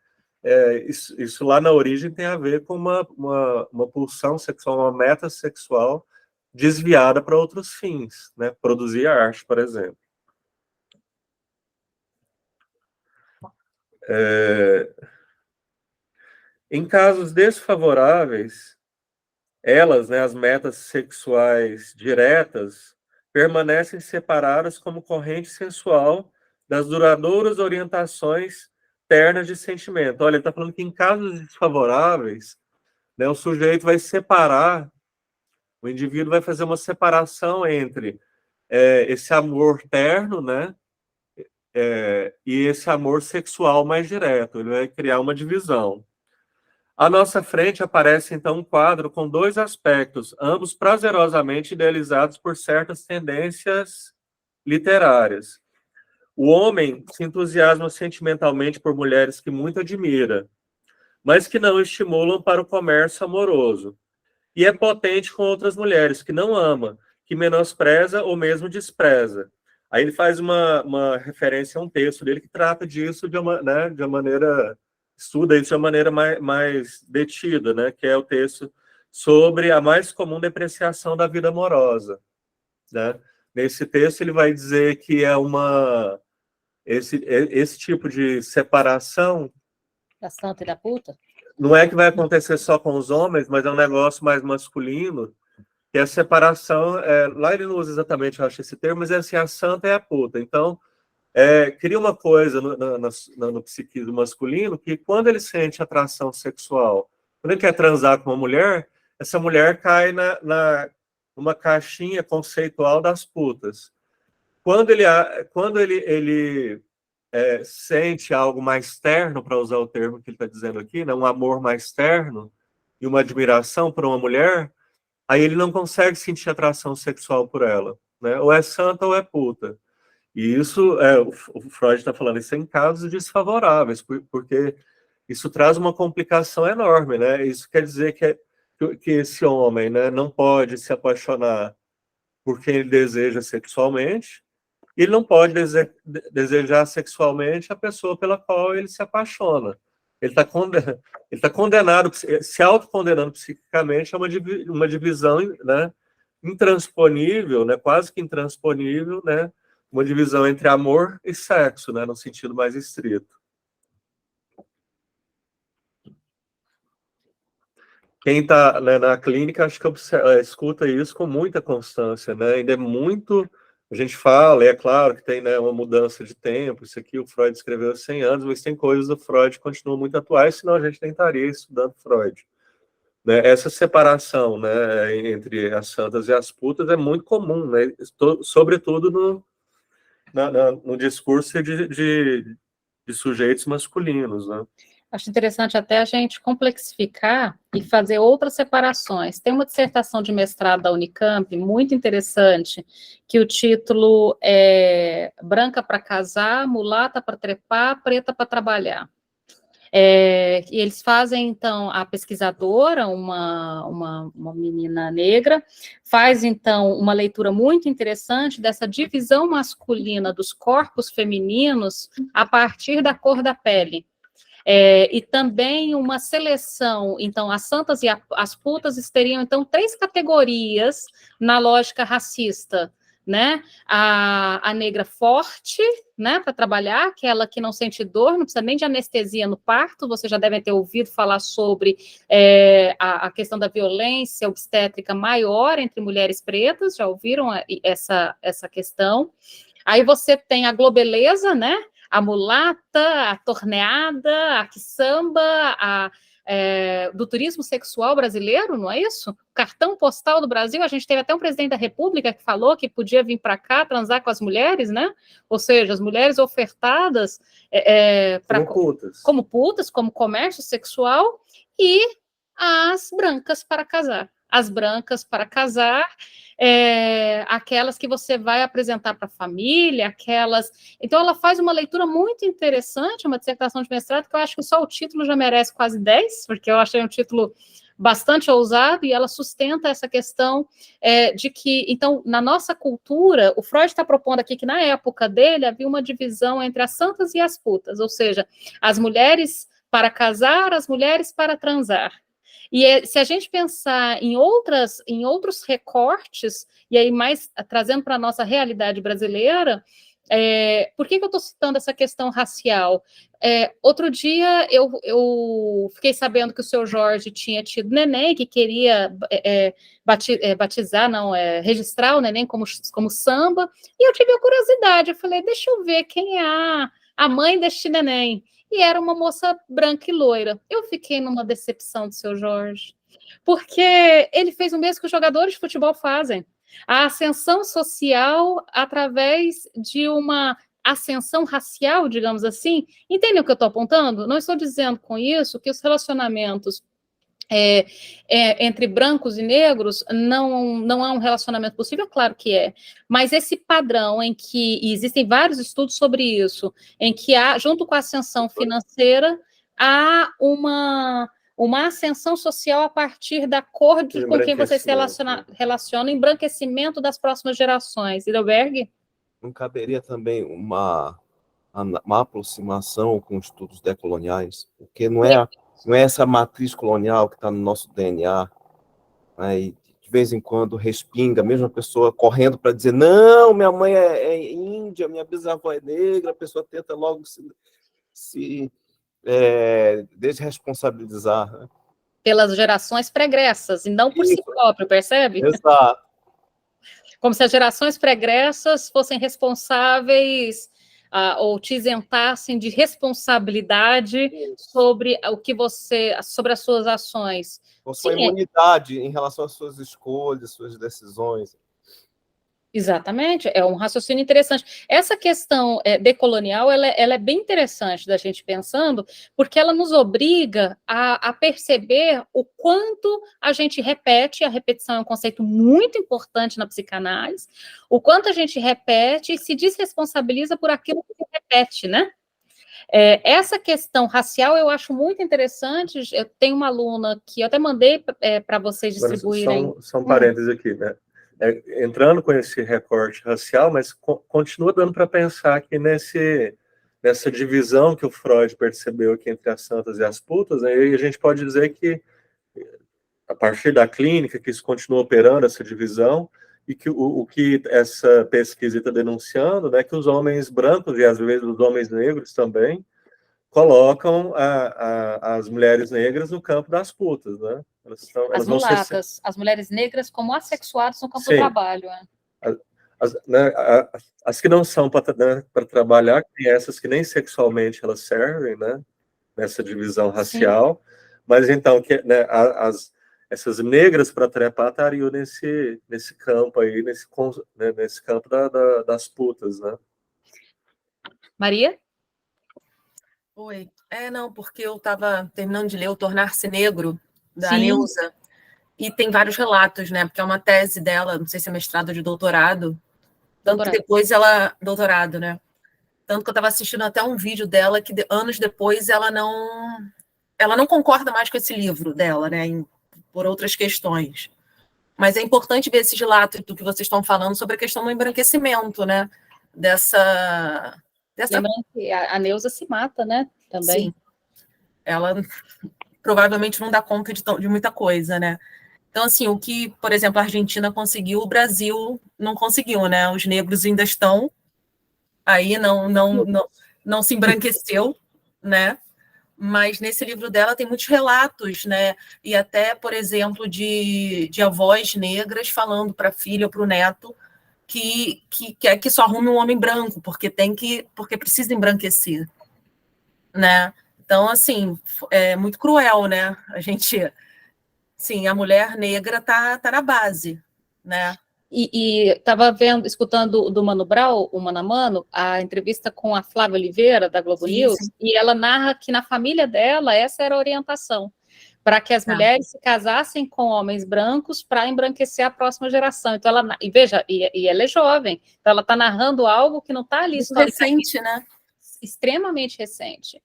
isso lá na origem tem a ver com uma pulsão sexual, uma meta sexual desviada para outros fins, né? Produzir arte, por exemplo. Em casos desfavoráveis, elas, né, as metas sexuais diretas, permanecem separadas como corrente sensual das duradouras orientações ternas de sentimento. Olha, ele está falando que em casos desfavoráveis, né, o sujeito vai separar, o indivíduo vai fazer uma separação entre esse amor terno, né, e esse amor sexual mais direto. Ele vai criar uma divisão. À nossa frente aparece, então, um quadro com dois aspectos, ambos prazerosamente idealizados por certas tendências literárias. O homem se entusiasma sentimentalmente por mulheres que muito admira, mas que não estimulam para o comércio amoroso. E é potente com outras mulheres que não ama, que menospreza ou mesmo despreza. Aí ele faz uma referência a um texto dele que trata disso de uma maneira, estuda isso de uma maneira mais detida, né? Que é o texto sobre a mais comum depreciação da vida amorosa, né? Nesse texto ele vai dizer que esse tipo de separação Da santa e da puta? não é que vai acontecer só com os homens, mas é um negócio mais masculino, que a separação, lá ele não usa exatamente, eu acho, esse termo, mas é assim, a santa é a puta. Então, cria uma coisa no psiquismo masculino que quando ele sente atração sexual, quando ele quer transar com uma mulher, essa mulher cai numa caixinha conceitual das putas. Quando ele sente algo mais terno, para usar o termo que ele está dizendo aqui, né, um amor mais terno e uma admiração por uma mulher, aí ele não consegue sentir atração sexual por ela, né? Ou é santa ou é puta. E isso, o Freud está falando, isso é em casos desfavoráveis, porque isso traz uma complicação enorme, né? Isso quer dizer que esse homem, né, não pode se apaixonar por quem ele deseja sexualmente, e ele não pode desejar sexualmente a pessoa pela qual ele se apaixona. Ele está condenado, se autocondenando psiquicamente a uma divisão, né, intransponível, né, quase que intransponível, né, uma divisão entre amor e sexo, né, no sentido mais estrito. Quem está, né, na clínica, acho que escuta isso com muita constância, né? Ainda é muito... A gente fala, e é claro que tem, né, uma mudança de tempo, isso aqui o Freud escreveu há 100 anos, mas tem coisas do Freud que continuam muito atuais, senão a gente nem estaria estudando Freud. Né? Essa separação, né, entre as santas e as putas é muito comum, né? Sobretudo no discurso de sujeitos masculinos, né? Acho interessante até a gente complexificar e fazer outras separações. Tem uma dissertação de mestrado da Unicamp, muito interessante, que o título é Branca para casar, mulata para trepar, preta para trabalhar. E eles fazem, então, a pesquisadora, uma menina negra, faz, então, uma leitura muito interessante dessa divisão masculina dos corpos femininos a partir da cor da pele. E também uma seleção, então, as santas e as putas teriam, então, 3 categorias na lógica racista, né? A negra forte, né, para trabalhar, aquela que não sente dor, não precisa nem de anestesia no parto, vocês já devem ter ouvido falar sobre a questão da violência obstétrica maior entre mulheres pretas, já ouviram essa questão? Aí você tem a globeleza, né? A mulata, a torneada, a quiçamba, do turismo sexual brasileiro, não é isso? O cartão postal do Brasil, a gente teve até um presidente da República que falou que podia vir para cá transar com as mulheres, né? Ou seja, as mulheres ofertadas como putas, como comércio sexual, e as brancas para casar. As brancas para casar, aquelas que você vai apresentar para a família, aquelas... Então, ela faz uma leitura muito interessante, uma dissertação de mestrado, que eu acho que só o título já merece quase 10, porque eu achei um título bastante ousado, e ela sustenta essa questão de que, então, na nossa cultura, o Freud está propondo aqui que, na época dele, havia uma divisão entre as santas e as putas, ou seja, as mulheres para casar, as mulheres para transar. E se a gente pensar em outros recortes, e aí mais trazendo para a nossa realidade brasileira, por que eu estou citando essa questão racial? Outro dia eu fiquei sabendo que o seu Jorge tinha tido neném, que queria registrar o neném como samba, e eu tive a curiosidade, eu falei, deixa eu ver quem é a mãe deste neném. E era uma moça branca e loira. Eu fiquei numa decepção do seu Jorge, porque ele fez o mesmo que os jogadores de futebol fazem. A ascensão social através de uma ascensão racial, digamos assim. Entendem o que eu estou apontando? Não estou dizendo com isso que os relacionamentos entre brancos e negros não é um relacionamento possível, claro que é, mas esse padrão em que, e existem vários estudos sobre isso, em que há, junto com a ascensão financeira, há uma ascensão social a partir da cor com quem você se relaciona, embranquecimento das próximas gerações. Heidelberg? não caberia também uma aproximação com estudos decoloniais? Porque não é essa matriz colonial que está no nosso DNA, né? E de vez em quando respinga, mesmo a pessoa correndo para dizer, não, minha mãe é índia, minha bisavó é negra, a pessoa tenta logo se desresponsabilizar, né? Pelas gerações pregressas, e não por si próprio, percebe? Exato. Como se as gerações pregressas fossem responsáveis ou te isentassem de responsabilidade sobre sobre as suas ações. Com sua imunidade em relação às suas escolhas, suas decisões. Exatamente, é um raciocínio interessante. Essa questão decolonial, ela é bem interessante da gente pensando, porque ela nos obriga a perceber o quanto a gente repete, a repetição é um conceito muito importante na psicanálise, o quanto a gente repete e se desresponsabiliza por aquilo que se repete, né? Essa questão racial eu acho muito interessante. Eu tenho uma aluna que eu até mandei para vocês distribuírem. Só um parênteses aqui, né? Entrando com esse recorte racial, mas continua dando para pensar que nessa divisão que o Freud percebeu aqui entre as santas e as putas, né, e a gente pode dizer que, a partir da clínica, que isso continua operando, essa divisão, e que o que essa pesquisa está denunciando, né, que os homens brancos, e às vezes os homens negros também, colocam as mulheres negras no campo das putas, né? As mulatas, as mulheres negras como assexuadas no campo do trabalho. As que não são para trabalhar, tem essas que nem sexualmente elas servem, né? Nessa divisão racial. Sim. Mas então, né, essas negras para trepar estariam nesse campo aí, nesse campo das putas, né? Maria? Oi. Não, porque eu estava terminando de ler o Tornar-se Negro, da Neuza, e tem vários relatos, né? Porque é uma tese dela, não sei se é mestrado ou de doutorado, tanto que depois ela... Doutorado, né? Tanto que eu estava assistindo até um vídeo dela que anos depois ela não concorda mais com esse livro dela, né? Por outras questões. Mas é importante ver esses relatos do que vocês estão falando sobre a questão do embranquecimento, né? Lembrando que a Neuza se mata, né? Também. Sim. Ela provavelmente não dá conta de muita coisa, né? Então, assim, o que, por exemplo, a Argentina conseguiu, o Brasil não conseguiu, né? Os negros ainda estão aí, não se embranqueceu, né? Mas nesse livro dela tem muitos relatos, né? E até, por exemplo, de avós negras falando para a filha ou para o neto que quer que só arrume um homem branco, porque precisa embranquecer, né? Então, assim, é muito cruel, né? A gente, sim, a mulher negra tá na base, né? E estava escutando do Mano Brown, o Mano a Mano, a entrevista com a Flávia Oliveira, da Globo News, e ela narra que na família dela essa era a orientação, para que as mulheres se casassem com homens brancos para embranquecer a próxima geração. Então, e veja, e ela é jovem, então ela está narrando algo que não está ali historicamente, né? Extremamente recente.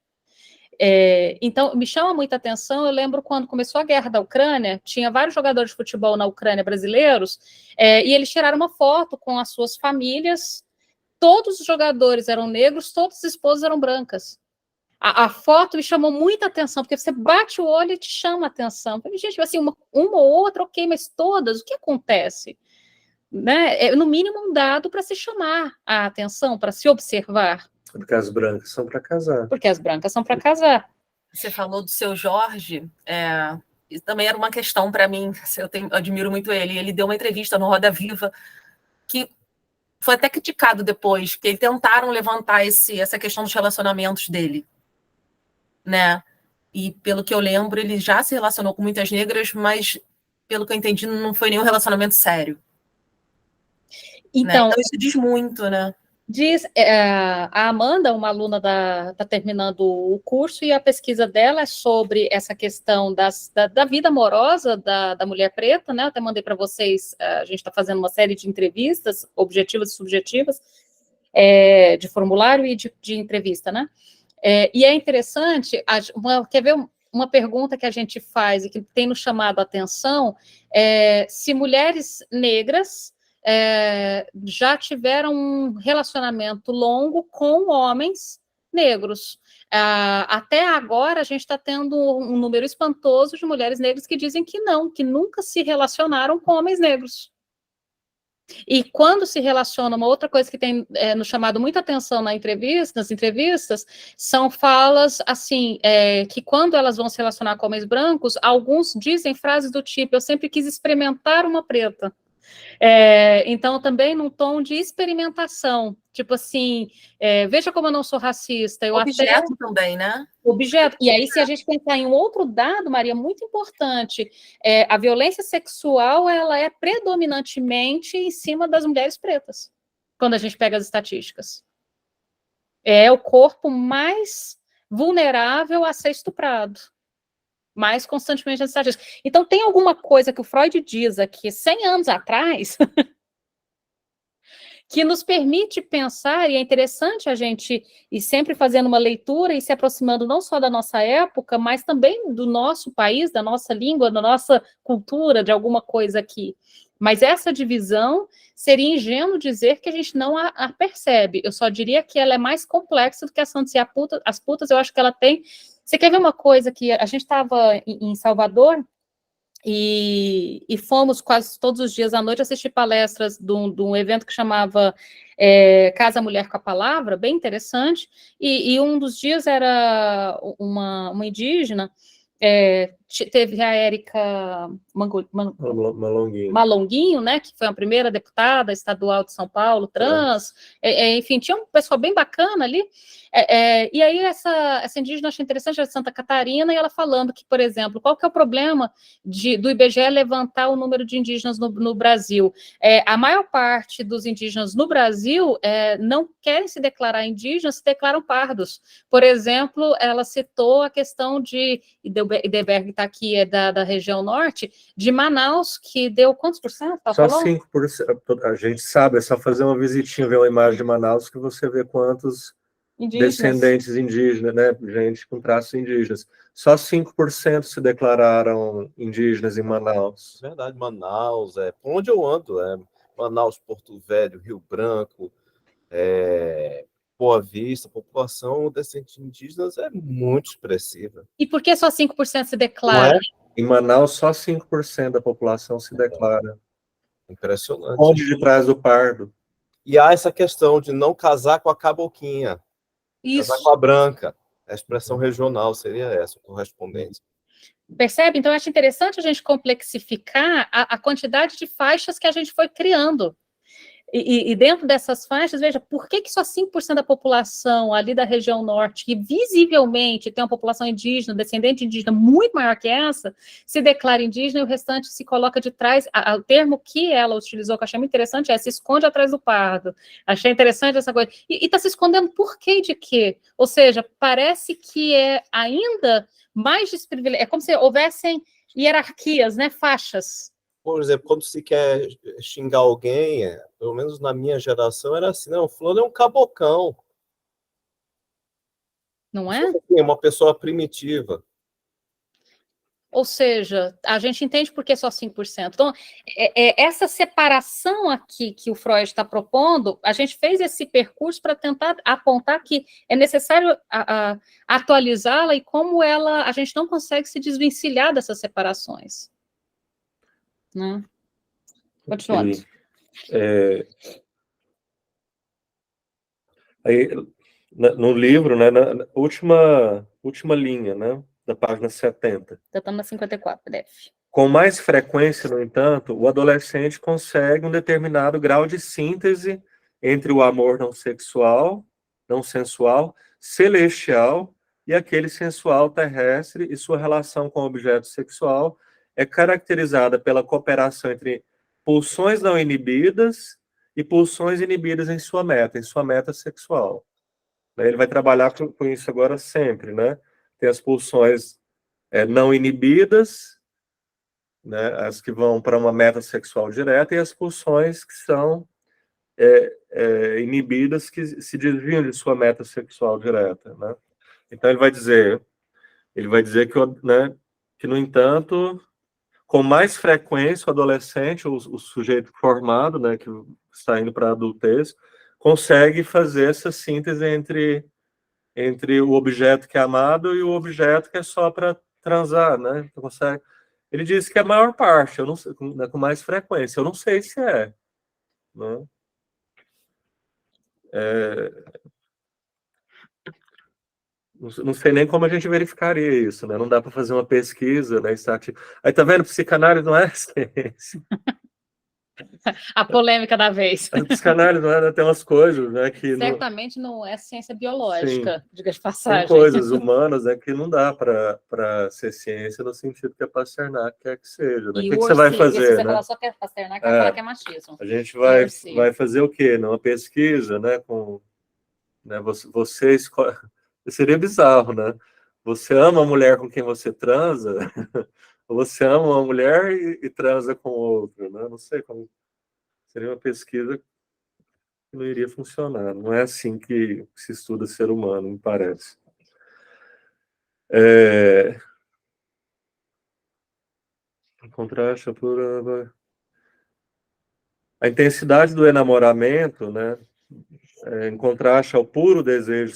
Então, me chama muita atenção, eu lembro quando começou a guerra da Ucrânia, tinha vários jogadores de futebol na Ucrânia brasileiros, e eles tiraram uma foto com as suas famílias, todos os jogadores eram negros, todas as esposas eram brancas. A foto me chamou muita atenção, porque você bate o olho e te chama a atenção. Eu falei, gente, assim, uma ou outra, ok, mas todas, o que acontece? Né? É, no mínimo, um dado para se chamar a atenção, para se observar. Porque as brancas são para casar. Porque as brancas são para casar. Você falou do seu Jorge, e também era uma questão para mim, eu admiro muito ele. Ele deu uma entrevista no Roda Viva, que foi até criticado depois, porque eles tentaram levantar essa questão dos relacionamentos dele, né? E pelo que eu lembro, ele já se relacionou com muitas negras, mas pelo que eu entendi, não foi nenhum relacionamento sério. Então, né? Então isso diz muito, né? Diz, a Amanda, uma aluna está terminando o curso, e a pesquisa dela é sobre essa questão da vida amorosa da mulher preta, né? Eu até mandei para vocês, a gente está fazendo uma série de entrevistas, objetivas e subjetivas, de formulário e de entrevista, né? E é interessante, quer ver uma pergunta que a gente faz e que tem nos chamado a atenção, se mulheres negras já tiveram um relacionamento longo com homens negros. Até agora, a gente está tendo um número espantoso de mulheres negras que dizem que não, que nunca se relacionaram com homens negros. E quando se relaciona, uma outra coisa que tem nos chamado muita atenção nas entrevistas, são falas assim, que quando elas vão se relacionar com homens brancos, alguns dizem frases do tipo, eu sempre quis experimentar uma preta. Então, também num tom de experimentação, tipo assim, veja como eu não sou racista. Objeto também, né? Objeto. E aí, se a gente pensar em um outro dado, Maria, muito importante, a violência sexual, ela é predominantemente em cima das mulheres pretas, quando a gente pega as estatísticas. É o corpo mais vulnerável a ser estuprado, mais constantemente nas estatísticas. Então, tem alguma coisa que o Freud diz aqui, 100 anos atrás, que nos permite pensar, e é interessante a gente ir sempre fazendo uma leitura e se aproximando não só da nossa época, mas também do nosso país, da nossa língua, da nossa cultura, de alguma coisa aqui. Mas essa divisão seria ingênuo dizer que a gente não a percebe. Eu só diria que ela é mais complexa do que a Santos e as putas, eu acho que ela tem... Você quer ver uma coisa que a gente estava em Salvador e fomos quase todos os dias à noite assistir palestras de um evento que chamava Casa Mulher com a Palavra, bem interessante, e um dos dias era uma indígena, teve a Érica Malonguinho, né, que foi a primeira deputada estadual de São Paulo, trans, enfim, tinha um pessoal bem bacana ali, e aí essa indígena, achei interessante, era de Santa Catarina, e ela falando que, por exemplo, qual que é o problema do IBGE levantar o número de indígenas no Brasil? A maior parte dos indígenas no Brasil não querem se declarar indígenas, se declaram pardos. Por exemplo, ela citou a questão de Ideberg está aqui, da região norte, de Manaus, que deu quantos por cento? Só 5%. A gente sabe, é só fazer uma visitinha, ver uma imagem de Manaus, que você vê quantos descendentes indígenas, né? Gente com traços indígenas. Só 5% se declararam indígenas em Manaus. Verdade, Manaus, por onde eu ando, Manaus, Porto Velho, Rio Branco, Boa Vista, a população descendente indígenas é muito expressiva. E por que só 5% se declara? Em Manaus, só 5% da população se declara. Impressionante. Onde de Trás do Pardo. E há essa questão de não casar com a caboquinha, casar com a branca. A expressão regional seria essa, correspondente. Percebe? Então, eu acho interessante a gente complexificar a quantidade de faixas que a gente foi criando. E dentro dessas faixas, veja, por que só 5% da população ali da região norte, que visivelmente tem uma população indígena, descendente indígena muito maior que essa, se declara indígena e o restante se coloca de trás? O termo que ela utilizou, que eu achei muito interessante, se esconde atrás do pardo. Achei interessante essa coisa. E está se escondendo por quê de quê? Ou seja, parece que é ainda mais desprivilegiado. É como se houvessem hierarquias, né, faixas. Por exemplo, quando se quer xingar alguém, pelo menos na minha geração, era assim, não, o fulano é um cabocão. Não é? É uma pessoa primitiva. Ou seja, a gente entende por que só 5%. Então, essa separação aqui que o Freud está propondo, a gente fez esse percurso para tentar apontar que é necessário atualizá-la e como a gente não consegue se desvencilhar dessas separações. Né? Continuando. Aí, no livro, né, na última linha, né, da página 70. Já estamos na 54, PDF. Com mais frequência, no entanto, o adolescente consegue um determinado grau de síntese entre o amor não sexual, não sensual, celestial e aquele sensual terrestre, e sua relação com o objeto sexual é caracterizada pela cooperação entre pulsões não inibidas e pulsões inibidas em sua meta sexual. Ele vai trabalhar com isso agora sempre, né? Tem as pulsões não inibidas, né? As que vão para uma meta sexual direta, e as pulsões que são inibidas, que se desviam de sua meta sexual direta, né? Então ele vai dizer que, né, que no entanto, com mais frequência o adolescente, o sujeito formado, né, que está indo para a adultez, consegue fazer essa síntese entre o objeto que é amado e o objeto que é só para transar, né? Consegue. Ele diz que é a maior parte, eu não sei, com mais frequência. Eu não sei se é, né? Não sei nem como a gente verificaria isso, né? Não dá para fazer uma pesquisa, né? Aí tá vendo, psicanálise não é ciência. A polêmica da vez. A psicanálise não é, tem umas coisas, né? Que Certamente não é ciência biológica, diga de tem passagem. coisas humanas, né, que não dá para ser ciência no sentido que a Pasternak quer que seja. Né? O que você vai fazer? Se você né? falar só que é Pasternak, vai falar que é machismo. A gente vai fazer o quê? Numa pesquisa, né? Né, você escolhe. Seria bizarro, né? Você ama a mulher com quem você transa, ou você ama uma mulher e transa com outra, né? Não sei como. Seria uma pesquisa que não iria funcionar. Não é assim que se estuda ser humano, me parece. Contraste por a intensidade do enamoramento, né? Em contraste ao puro desejo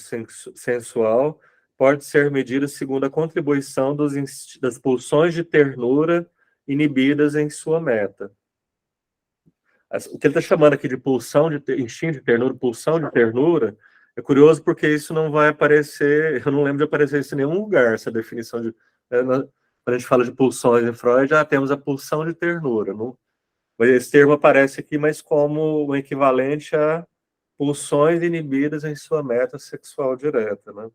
sensual, pode ser medida segundo a contribuição das pulsões de ternura inibidas em sua meta. O que ele está chamando aqui de instinto de ternura, pulsão de ternura, é curioso porque isso não vai aparecer, eu não lembro de aparecer isso em nenhum lugar, essa definição de... Quando a gente fala de pulsões em Freud, já temos a pulsão de ternura. Esse termo aparece aqui, mas como um equivalente a pulsões inibidas em sua meta sexual direta, né?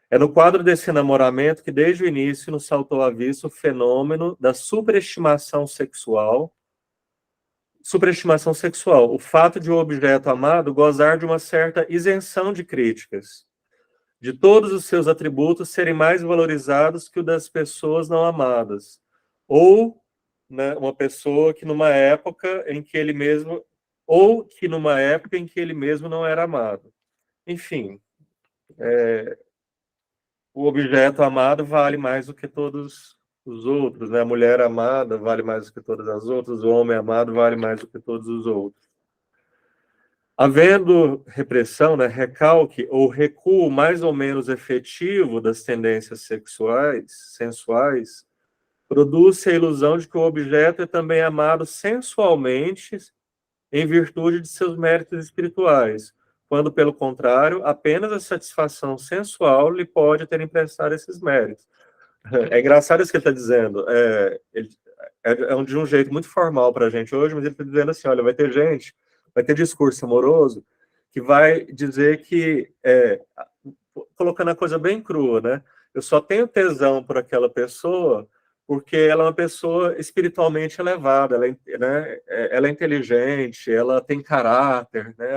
É no quadro desse enamoramento que, desde o início, nos saltou à vista o fenômeno da superestimação sexual, o fato de o objeto amado gozar de uma certa isenção de críticas, de todos os seus atributos serem mais valorizados que o das pessoas não amadas, ou, né, uma pessoa que numa época em que ele mesmo não era amado. Enfim, o objeto amado vale mais do que todos os outros, né? A mulher amada vale mais do que todas as outras, o homem amado vale mais do que todos os outros. Havendo repressão, né, recalque ou recuo mais ou menos efetivo das tendências sensuais, produz-se a ilusão de que o objeto é também amado sensualmente em virtude de seus méritos espirituais, quando, pelo contrário, apenas a satisfação sensual lhe pode ter emprestado esses méritos. É engraçado isso que ele está dizendo. De um jeito muito formal para a gente hoje, mas ele está dizendo assim, olha, vai ter discurso amoroso que vai dizer que, colocando a coisa bem crua, né? Eu só tenho tesão por aquela pessoa porque ela é uma pessoa espiritualmente elevada, ela é inteligente, ela tem caráter, né?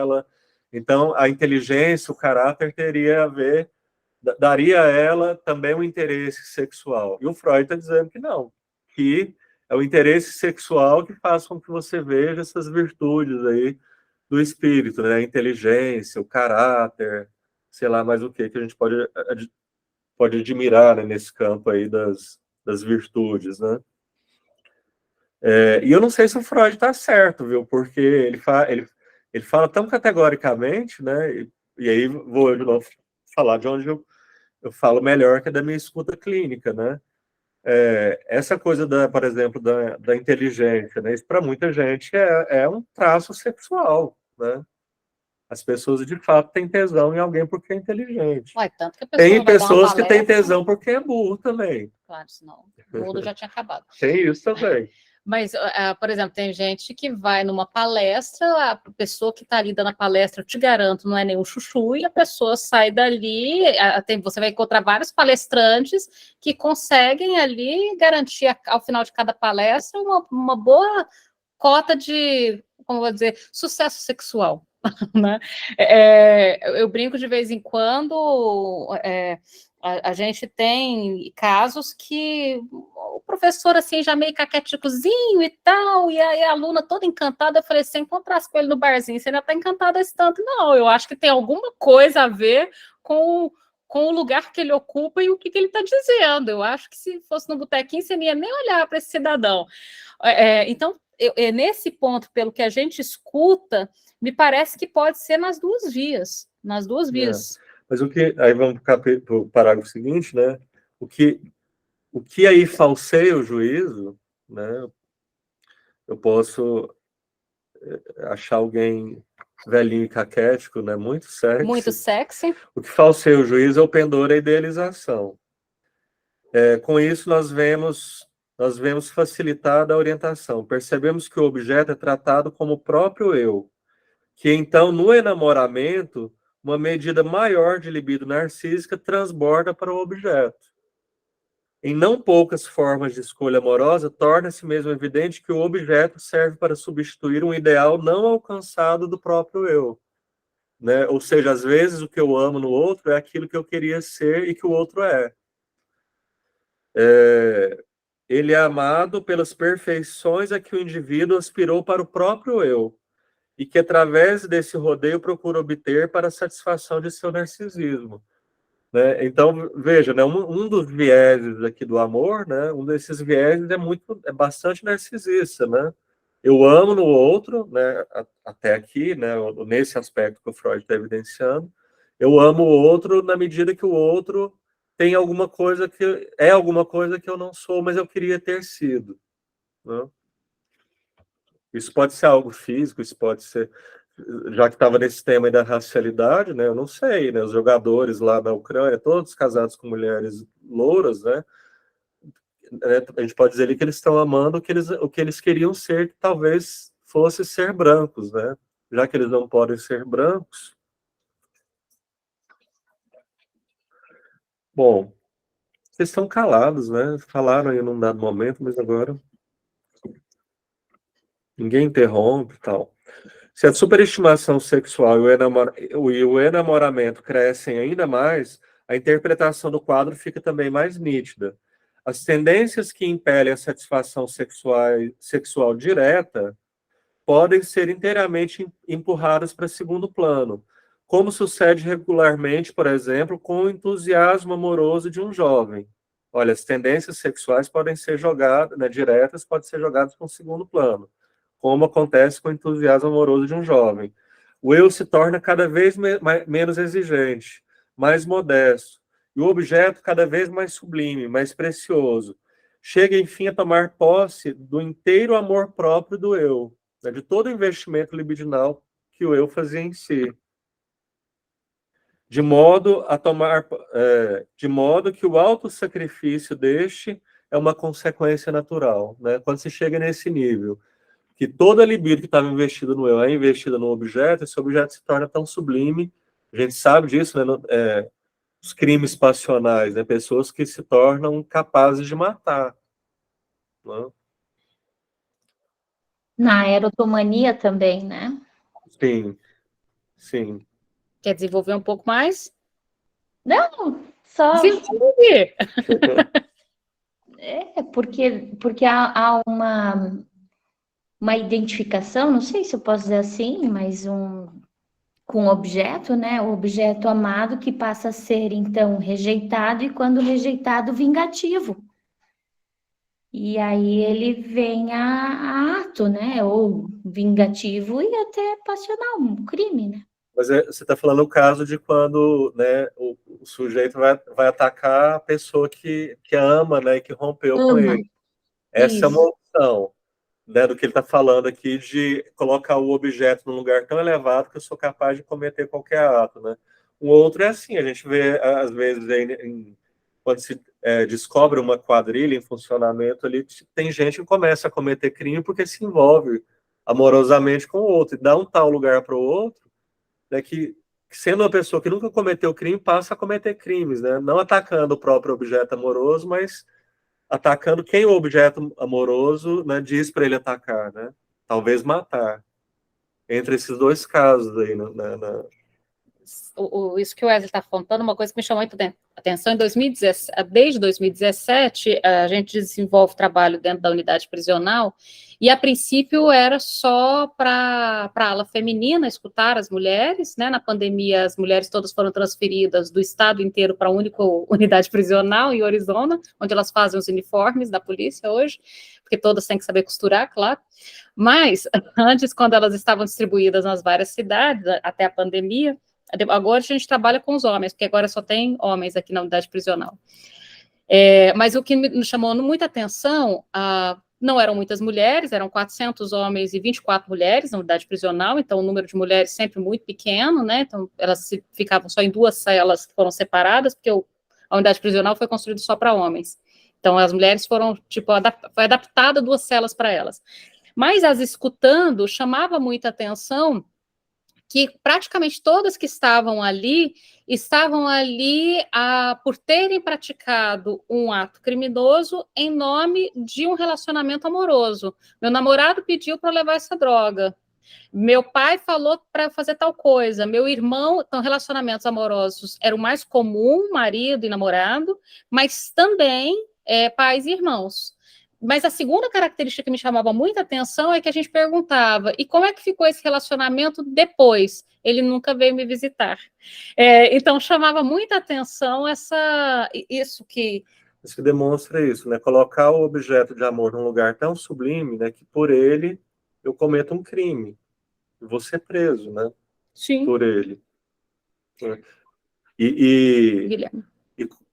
Então, a inteligência, o caráter daria a ela também um interesse sexual. E o Freud está dizendo que não, que é o interesse sexual que faz com que você veja essas virtudes aí do espírito, né? A inteligência, o caráter, sei lá mais o que a gente pode admirar, né, nesse campo aí das virtudes, né? E eu não sei se o Freud está certo, viu? Porque ele fala tão categoricamente, né? E aí vou de novo falar de onde eu falo melhor, que é da minha escuta clínica, né? Essa coisa, por exemplo, da inteligência, né? Isso para muita gente é um traço sexual, né? As pessoas, de fato, têm tesão em alguém porque é inteligente. Tanto que tem pessoas que têm tesão porque é burro também. Claro, senão o mundo já tinha acabado. Tem isso também. Mas, por exemplo, tem gente que vai numa palestra, a pessoa que está ali dando a palestra, eu te garanto, não é nenhum chuchu, e a pessoa sai dali, você vai encontrar vários palestrantes que conseguem ali garantir, ao final de cada palestra, uma boa cota de, como vou dizer, sucesso sexual. Né? Eu brinco de vez em quando, a gente tem casos que o professor assim já meio caquéticozinho e tal, e a aluna toda encantada, eu falei, se você encontrasse com ele no barzinho, você ainda está encantada esse tanto? Não, eu acho que tem alguma coisa a ver com com o lugar que ele ocupa e o que ele está dizendo. Eu acho que se fosse no botequinho, você não ia nem olhar para esse cidadão. Então, nesse ponto, pelo que a gente escuta, me parece que pode ser nas duas vias. Nas duas vias. Mas aí vamos para o parágrafo seguinte, né? O que aí falseia o juízo, né? Eu posso achar alguém velhinho e caquético, né? Muito sexy. Muito sexy. O que falseia o juízo é o pendor e a idealização. Com isso, nós vemos facilitada a orientação. Percebemos que o objeto é tratado como o próprio eu, que então, no enamoramento, uma medida maior de libido narcísica transborda para o objeto. Em não poucas formas de escolha amorosa, torna-se mesmo evidente que o objeto serve para substituir um ideal não alcançado do próprio eu. Né? Ou seja, às vezes o que eu amo no outro é aquilo que eu queria ser e que o outro é. Ele é amado pelas perfeições a que o indivíduo aspirou para o próprio eu, e que através desse rodeio procura obter para a satisfação de seu narcisismo. Né? Então, veja, né, um dos vieses aqui do amor, né, um desses vieses é bastante narcisista, né? Eu amo no outro, né, até aqui, né, nesse aspecto que o Freud está evidenciando, eu amo o outro na medida que o outro tem alguma coisa que eu não sou, mas eu queria ter sido. Né? Isso pode ser algo físico, isso pode ser, já que estava nesse tema aí da racialidade, né? Eu não sei, né? Os jogadores lá na Ucrânia, todos casados com mulheres louras, né? A gente pode dizer ali que eles estão amando o que eles queriam ser, que talvez fosse ser brancos, né? Já que eles não podem ser brancos. Bom, vocês estão calados, né? Falaram aí num dado momento, mas agora ninguém interrompe e tal. Se a superestimação sexual e o enamoramento crescem ainda mais, a interpretação do quadro fica também mais nítida. As tendências que impelem a satisfação sexual direta podem ser inteiramente empurradas para segundo plano, como sucede regularmente, por exemplo, com o entusiasmo amoroso de um jovem. Olha, as tendências sexuais podem ser jogadas, né, diretas, podem ser jogadas para um segundo plano, como acontece com o entusiasmo amoroso de um jovem. O eu se torna cada vez menos exigente, mais modesto, e o objeto cada vez mais sublime, mais precioso. Chega, enfim, a tomar posse do inteiro amor próprio do eu, né, de todo o investimento libidinal que o eu fazia em si. De modo que o autossacrifício deste é uma consequência natural. Né? Quando se chega nesse nível, que toda a libido que estava investida no eu é investida no objeto, esse objeto se torna tão sublime, a gente sabe disso, né? Os crimes passionais, né? Pessoas que se tornam capazes de matar. Né? Na erotomania também, né? Sim, sim. Quer desenvolver um pouco mais? Não, só... Desenvolver. Porque há uma identificação, não sei se eu posso dizer assim, mas com o objeto, né? O objeto amado que passa a ser, então, rejeitado, e quando rejeitado, vingativo. E aí ele vem a ato, né? Ou vingativo e até passional, um crime, né? Mas você está falando o caso de quando, né, o sujeito vai atacar a pessoa que ama, né, e que rompeu com ele. Essa é uma opção, né, do que ele está falando aqui, de colocar o objeto num lugar tão elevado que eu sou capaz de cometer qualquer ato. Né? Um outro é assim, a gente vê, às vezes, quando se descobre uma quadrilha em funcionamento ali, tem gente que começa a cometer crime porque se envolve amorosamente com o outro, e dá um tal lugar para o outro, né, que sendo uma pessoa que nunca cometeu crime, passa a cometer crimes, né? Não atacando o próprio objeto amoroso, mas atacando quem o objeto amoroso, né, diz para ele atacar, né? Talvez matar. Entre esses dois casos aí, isso que o Wesley está apontando, uma coisa que me chamou muito atenção, desde 2017, a gente desenvolve trabalho dentro da unidade prisional, e a princípio era só para a ala feminina escutar as mulheres, né? Na pandemia, as mulheres todas foram transferidas do estado inteiro para a única unidade prisional em Arizona, onde elas fazem os uniformes da polícia hoje, porque todas têm que saber costurar, claro. Mas, antes, quando elas estavam distribuídas nas várias cidades, até a pandemia, agora a gente trabalha com os homens, porque agora só tem homens aqui na unidade prisional. Mas o que me chamou muita atenção, não eram muitas mulheres, eram 400 homens e 24 mulheres na unidade prisional, então o número de mulheres sempre muito pequeno, né? Então elas ficavam só em 2 celas que foram separadas, porque a unidade prisional foi construída só para homens. Então as mulheres foram, foi adaptada 2 celas para elas. Mas as escutando, chamava muita atenção que praticamente todas que estavam ali por terem praticado um ato criminoso em nome de um relacionamento amoroso. Meu namorado pediu para levar essa droga. Meu pai falou para fazer tal coisa. Meu irmão, então, relacionamentos amorosos eram mais comum, marido e namorado, mas também pais e irmãos. Mas a segunda característica que me chamava muita atenção é que a gente perguntava, e como é que ficou esse relacionamento depois? Ele nunca veio me visitar. Então, chamava muita atenção isso que demonstra isso, né? Colocar o objeto de amor num lugar tão sublime, né? Que por ele eu cometo um crime. E vou ser preso, né? Sim. Por ele. Guilherme.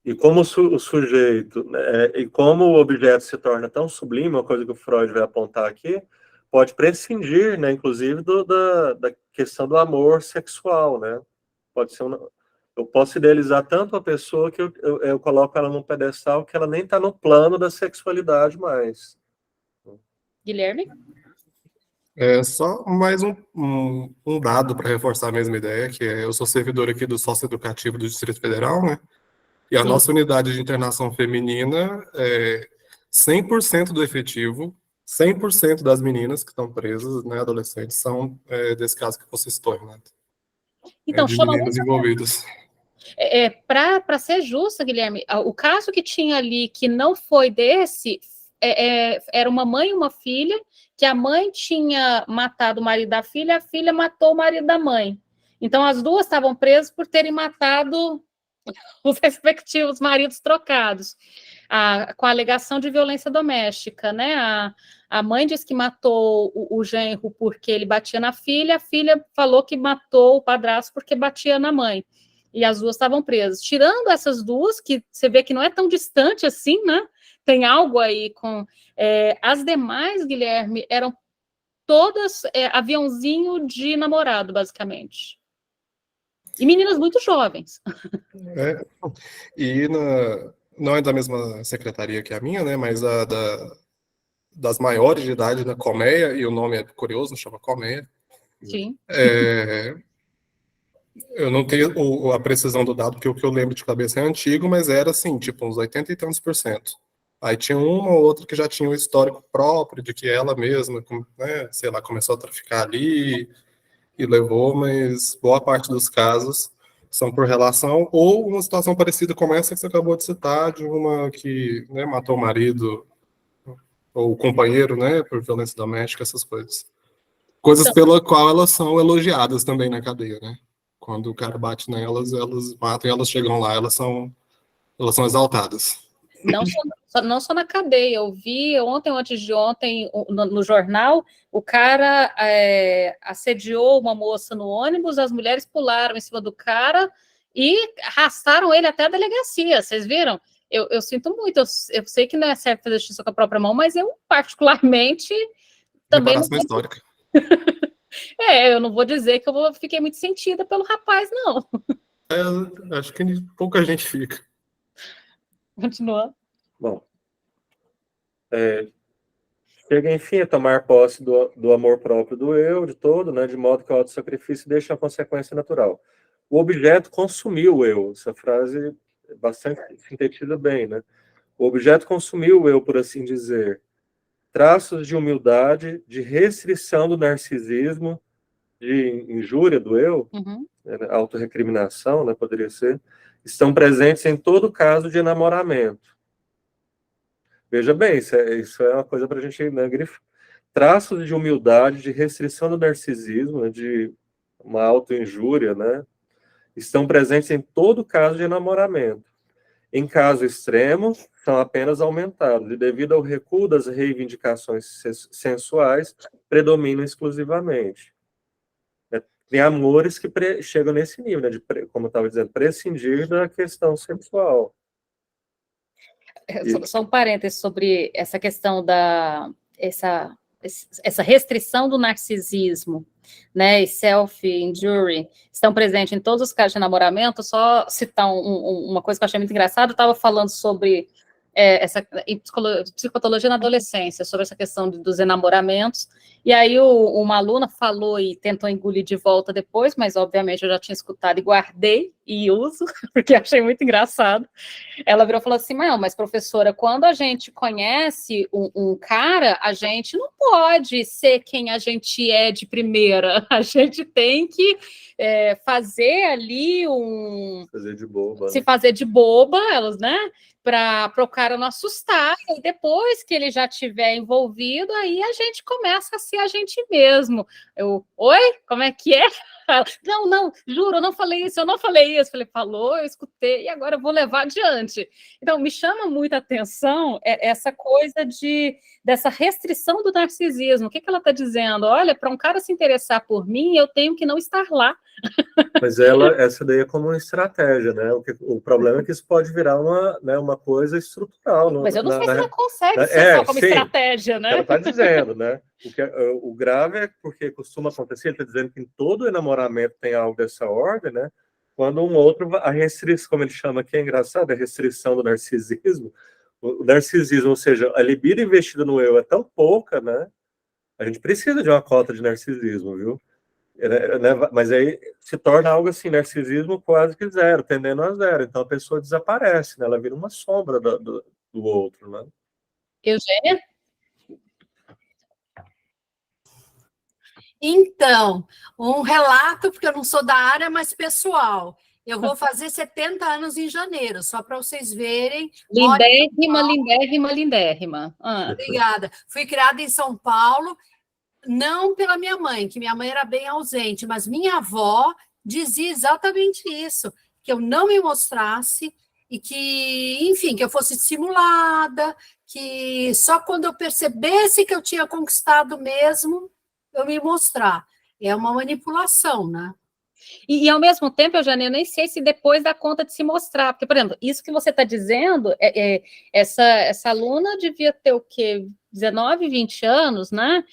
E como o sujeito, né, e como o objeto se torna tão sublime, uma coisa que o Freud vai apontar aqui, pode prescindir, né, inclusive, da questão do amor sexual, né? Pode ser eu posso idealizar tanto a pessoa que eu coloco ela num pedestal que ela nem está no plano da sexualidade mais. Guilherme? Só mais um dado para reforçar a mesma ideia, que eu sou servidor aqui do Socioeducativo do Distrito Federal, né? E a nossa unidade de internação feminina, 100% do efetivo, 100% das meninas que estão presas, né, adolescentes, são desse caso que você citou, né? Então, de meninas envolvidas. Para ser justa, Guilherme, o caso que tinha ali que não foi desse, era uma mãe e uma filha, que a mãe tinha matado o marido da filha, a filha matou o marido da mãe. Então, as duas estavam presas por terem matado os respectivos maridos trocados, com a alegação de violência doméstica, né? A mãe disse que matou o genro porque ele batia na filha, a filha falou que matou o padrasto porque batia na mãe. E as duas estavam presas. Tirando essas duas, que você vê que não é tão distante assim, né? Tem algo aí com... as demais, Guilherme, eram todas aviãozinho de namorado, basicamente. E meninas muito jovens. E não é da mesma secretaria que a minha, né? Mas das maiores de idade na Colmeia, e o nome é curioso, chama Colmeia. Sim. Eu não tenho a precisão do dado, porque o que eu lembro de cabeça é antigo, mas era assim, tipo uns 80 e tantos %. Aí tinha uma ou outra que já tinha um histórico próprio de que ela mesma, né, sei lá, começou a traficar ali e levou, mas boa parte dos casos são por relação, ou uma situação parecida como essa que você acabou de citar, de uma que, né, matou o marido ou o companheiro, né, por violência doméstica, essas coisas. Coisas pela qual elas são elogiadas também na cadeia, né? Quando o cara bate nelas, elas matam e elas chegam lá, elas são exaltadas. Não só na cadeia, eu vi ontem ou antes de ontem no jornal, o cara assediou uma moça no ônibus, as mulheres pularam em cima do cara e arrastaram ele até a delegacia, vocês viram? Eu sinto muito, eu sei que não é certo fazer justiça com a própria mão, mas eu particularmente também Reparação histórica. eu não vou dizer que eu fiquei muito sentida pelo rapaz, não. Acho que pouca gente fica. Continua. Bom, chega, enfim, a tomar posse do amor próprio do eu, de todo, né, de modo que o autossacrifício deixa a consequência natural. O objeto consumiu o eu. Essa frase bastante sintetiza bem, né? O objeto consumiu o eu, por assim dizer. Traços de humildade, de restrição do narcisismo, de injúria do eu, autorrecriminação, né, poderia ser, estão presentes em todo caso de enamoramento. Veja bem, isso é uma coisa para a gente, né, grifar. Traços de humildade, de restrição do narcisismo, né, de uma autoinjúria, né, estão presentes em todo caso de enamoramento. Em caso extremo, são apenas aumentados, e devido ao recuo das reivindicações sensuais, predominam exclusivamente. Tem amores que chegam nesse nível, né, de, como eu estava dizendo, prescindir da questão sensual. Só um parênteses sobre essa questão essa restrição do narcisismo, né, e self-injury, estão presentes em todos os casos de namoramento. Só citar uma coisa que eu achei muito engraçada, eu estava falando sobre em psicopatologia na adolescência, sobre essa questão dos enamoramentos, e aí uma aluna falou e tentou engolir de volta depois, mas obviamente eu já tinha escutado e guardei e uso, porque achei muito engraçado. Ela virou e falou assim, mas professora, quando a gente conhece um cara, a gente não pode ser quem a gente é de primeira, a gente tem que fazer ali fazer de boba, se fazer de boba, elas, né, para o cara não assustar, e depois que ele já estiver envolvido, aí a gente começa a ser a gente mesmo. Oi? Como é que é? Não, juro, eu não falei isso, eu não falei isso. Falei, falou, eu escutei, e agora eu vou levar adiante. Então, me chama muita atenção essa coisa dessa restrição do narcisismo. O que ela está dizendo? Olha, para um cara se interessar por mim, eu tenho que não estar lá. Mas essa daí é como uma estratégia, né? O problema é que isso pode virar uma coisa estrutural. Mas eu não sei se ela consegue ser só como estratégia, né? Ela está dizendo, né? O grave é porque costuma acontecer, ele está dizendo que em todo enamoramento tem algo dessa ordem, né? Quando um outro, a restrição, como ele chama aqui, é engraçado, a restrição do narcisismo. O narcisismo, ou seja, a libido investida no eu é tão pouca, né? A gente precisa de uma cota de narcisismo, viu? Mas aí se torna algo assim, narcisismo quase que zero, tendendo a zero. Então a pessoa desaparece, né? Ela vira uma sombra do outro, né? Eugênia? Então, um relato, porque eu não sou da área, mas pessoal. Eu vou fazer 70 anos em janeiro, só para vocês verem. Lindérrima. Obrigada. Fui criada em São Paulo, não pela minha mãe, que minha mãe era bem ausente, mas minha avó dizia exatamente isso, que eu não me mostrasse e que, enfim, que eu fosse dissimulada, que só quando eu percebesse que eu tinha conquistado mesmo, eu me mostrar. É uma manipulação, né? E ao mesmo tempo, Eugênia, eu nem sei se depois dá conta de se mostrar, porque, por exemplo, isso que você está dizendo, essa aluna devia ter o quê? 19, 20 anos, né?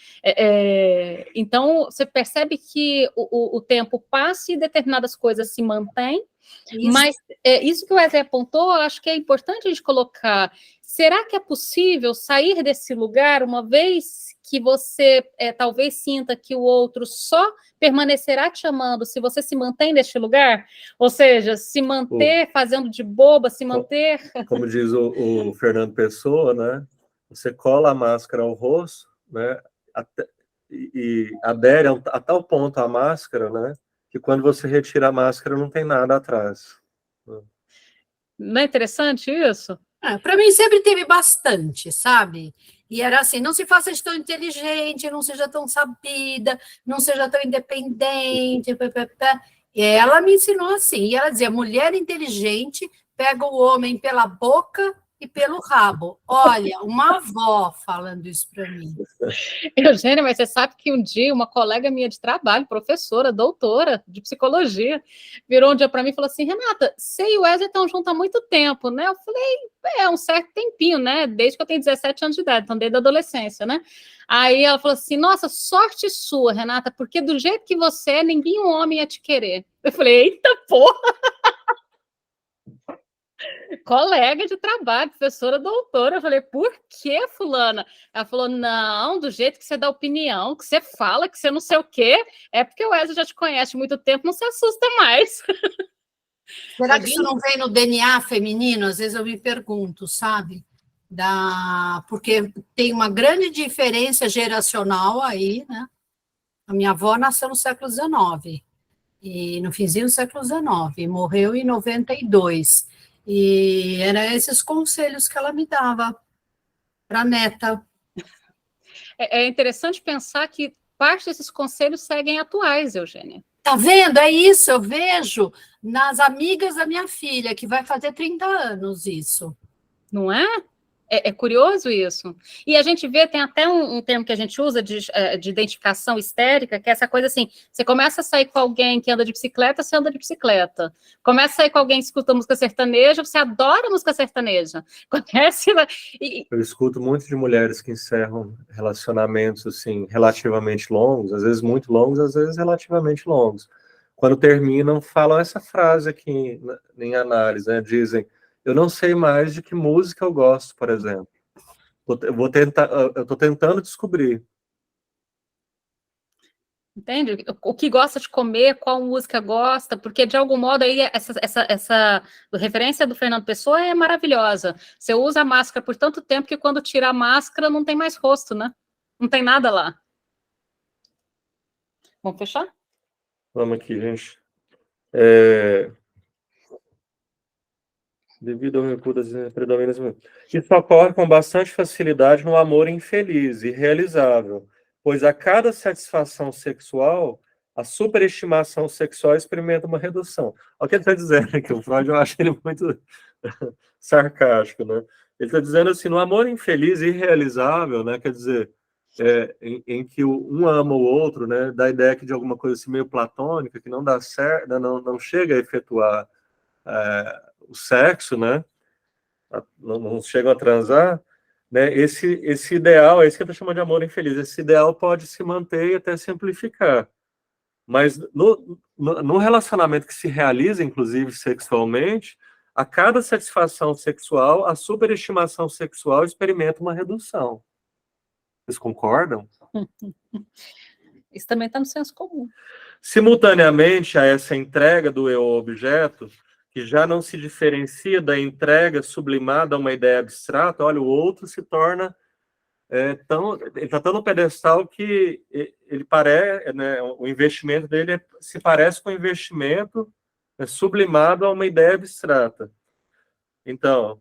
Então, você percebe que o tempo passa e determinadas coisas se mantêm, mas isso que o Wesley apontou, eu acho que é importante a gente colocar. Será que é possível sair desse lugar uma vez que você talvez sinta que o outro só permanecerá te amando se você se mantém neste lugar? Ou seja, se manter fazendo de boba, se manter... Como diz o Fernando Pessoa, né? Você cola a máscara ao rosto, né? E adere a tal ponto à máscara, né? Que quando você retira a máscara não tem nada atrás. Não é interessante isso? Para mim sempre teve bastante, sabe? E era assim, não se faça tão inteligente, não seja tão sabida, não seja tão independente. E ela me ensinou assim, e ela dizia, mulher inteligente pega o homem pela boca e pelo rabo. Olha, uma avó falando isso para mim. Eugênia, mas você sabe que um dia uma colega minha de trabalho, professora, doutora de psicologia, virou um dia para mim e falou assim, Renata, você e o Wesley estão juntos há muito tempo, né? Eu falei, um certo tempinho, né? Desde que eu tenho 17 anos de idade, então desde a adolescência, né? Aí ela falou assim, nossa, sorte sua, Renata, porque do jeito que você é, nenhum homem ia te querer. Eu falei, eita porra! Colega de trabalho, professora doutora. Eu falei, por que, fulana? Ela falou, não, do jeito que você dá opinião, que você fala, que você não sei o quê, é porque o Wesley já te conhece há muito tempo, não se assusta mais. Será que isso não vem no DNA feminino? Às vezes eu me pergunto, sabe? Porque tem uma grande diferença geracional aí, né? A minha avó nasceu no século XIX. e no finzinho do século XIX, morreu em 92. E eram esses conselhos que ela me dava para a neta. É interessante pensar que parte desses conselhos seguem atuais, Eugênia. Tá vendo? É isso, eu vejo nas amigas da minha filha, que vai fazer 30 anos isso. Não é? É curioso isso. E a gente vê, tem até um termo que a gente usa de identificação histérica, que é essa coisa assim, você começa a sair com alguém que anda de bicicleta, você anda de bicicleta. Começa a sair com alguém que escuta música sertaneja, você adora música sertaneja. Eu escuto muito de mulheres que encerram relacionamentos, assim, relativamente longos, às vezes muito longos, às vezes relativamente longos. Quando terminam, falam essa frase aqui em análise, né? Dizem, eu não sei mais de que música eu gosto, por exemplo. Eu estou tentando descobrir. Entende? O que gosta de comer, qual música gosta, porque de algum modo aí essa referência do Fernando Pessoa é maravilhosa. Você usa a máscara por tanto tempo que quando tira a máscara não tem mais rosto, né? Não tem nada lá. Vamos fechar? Vamos aqui, gente. Devido ao recuo das predominâncias, isso ocorre com bastante facilidade no amor infeliz e realizável, pois a cada satisfação sexual, a superestimação sexual experimenta uma redução. Olha o que ele está dizendo aqui, o Freud, eu acho ele muito sarcástico, né? Ele está dizendo assim, no amor infeliz e irrealizável, né? Quer dizer, em que um ama o outro, né? Da ideia que de alguma coisa assim meio platônica, que não dá certo, não chega a efetuar o sexo, né? Não chegam a transar, né? Esse ideal, é isso que eu estou chamando de amor infeliz. Esse ideal pode se manter e até simplificar. Mas no relacionamento que se realiza, inclusive sexualmente, a cada satisfação sexual, a superestimação sexual experimenta uma redução. Vocês concordam? Isso também está no senso comum. Simultaneamente a essa entrega do eu ao objeto, que já não se diferencia da entrega sublimada a uma ideia abstrata, olha, o outro se torna ele está tão no pedestal que ele parece, né, o investimento dele se parece com o investimento sublimado a uma ideia abstrata. Então,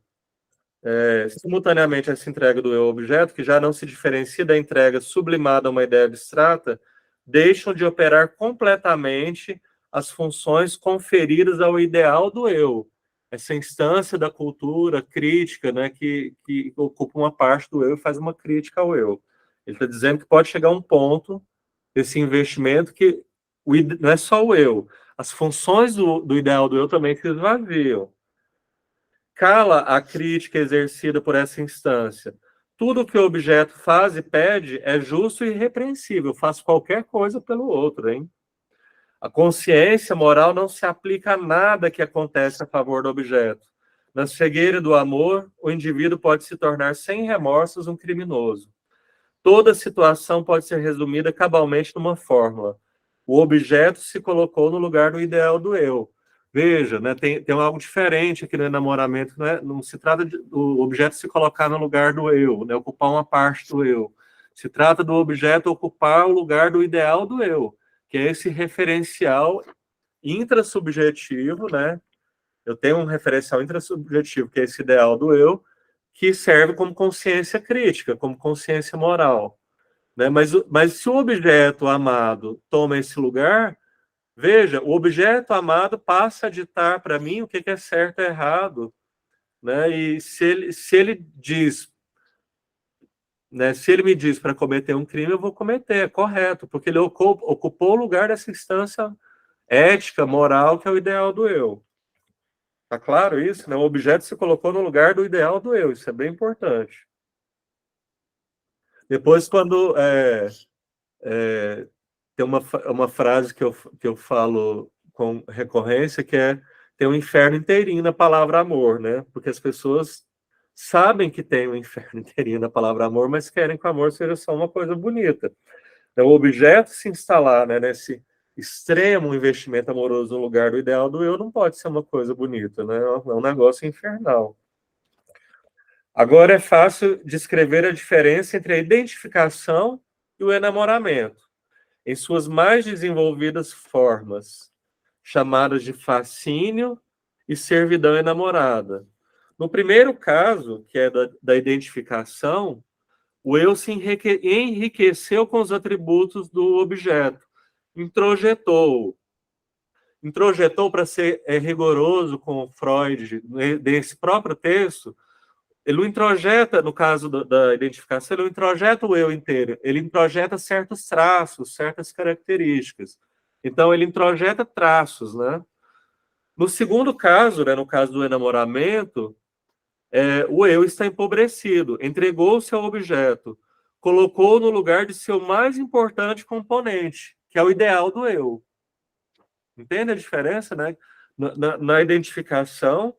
simultaneamente essa entrega do eu ao objeto, que já não se diferencia da entrega sublimada a uma ideia abstrata, deixam de operar completamente as funções conferidas ao ideal do eu, essa instância da cultura crítica, né, que ocupa uma parte do eu e faz uma crítica ao eu. Ele está dizendo que pode chegar a um ponto, esse investimento, que não é só o eu, as funções do ideal do eu também se esvaziam. Cala a crítica exercida por essa instância. Tudo que o objeto faz e pede é justo e irrepreensível, faz qualquer coisa pelo outro, hein? A consciência moral não se aplica a nada que acontece a favor do objeto. Na cegueira do amor, o indivíduo pode se tornar sem remorsos um criminoso. Toda situação pode ser resumida cabalmente numa fórmula. O objeto se colocou no lugar do ideal do eu. Veja, né, tem algo diferente aqui no enamoramento, né? Não se trata do objeto se colocar no lugar do eu, né, ocupar uma parte do eu. Se trata do objeto ocupar o lugar do ideal do eu, que é esse referencial intrasubjetivo, né? Eu tenho um referencial intrasubjetivo, que é esse ideal do eu, que serve como consciência crítica, como consciência moral, né? Mas se o objeto amado toma esse lugar, veja, o objeto amado passa a ditar para mim o que é certo e errado, né? E se ele diz, né, se ele me diz para cometer um crime, eu vou cometer, é correto, porque ele ocupou o lugar dessa instância ética, moral, que é o ideal do eu. Tá claro isso, né? O objeto se colocou no lugar do ideal do eu, isso é bem importante. Depois, quando tem uma frase que eu falo com recorrência, que é: tem um inferno inteirinho na palavra amor, né? Porque as pessoas sabem que tem um inferno inteirinho na palavra amor, mas querem que o amor seja só uma coisa bonita. Então, o objeto se instalar, né, nesse extremo investimento amoroso no lugar do ideal do eu não pode ser uma coisa bonita, né? É um negócio infernal. Agora é fácil descrever a diferença entre a identificação e o enamoramento, em suas mais desenvolvidas formas. chamadas de fascínio e servidão enamorada. No primeiro caso, que é da identificação, o eu se enriqueceu com os atributos do objeto, introjetou. Introjetou, para ser rigoroso com Freud, nesse próprio texto, ele não introjeta, no caso da identificação, ele não introjeta o eu inteiro, ele introjeta certos traços, certas características. Então, ele introjeta traços, né? No segundo caso, né, no caso do enamoramento, o eu está empobrecido, entregou-se ao objeto, colocou no lugar de seu mais importante componente, que é o ideal do eu. Entende a diferença, né? Na identificação,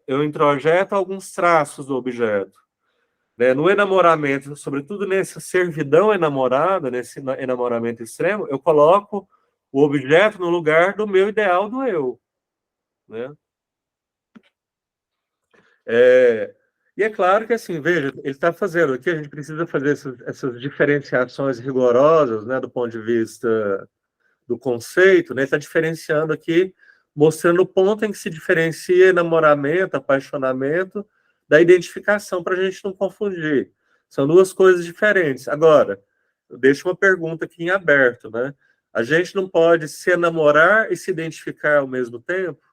eu introjeto alguns traços do objeto. Né? No enamoramento, sobretudo nessa servidão enamorada, nesse enamoramento extremo, eu coloco o objeto no lugar do meu ideal do eu. Né? E é claro que, assim, veja, ele está fazendo aqui, a gente precisa fazer essas diferenciações rigorosas, né, do ponto de vista do conceito, né, ele está diferenciando aqui, mostrando o ponto em que se diferencia enamoramento, apaixonamento, da identificação, para a gente não confundir. São duas coisas diferentes. Agora, eu deixo uma pergunta aqui em aberto, né? A gente não pode se enamorar e se identificar ao mesmo tempo,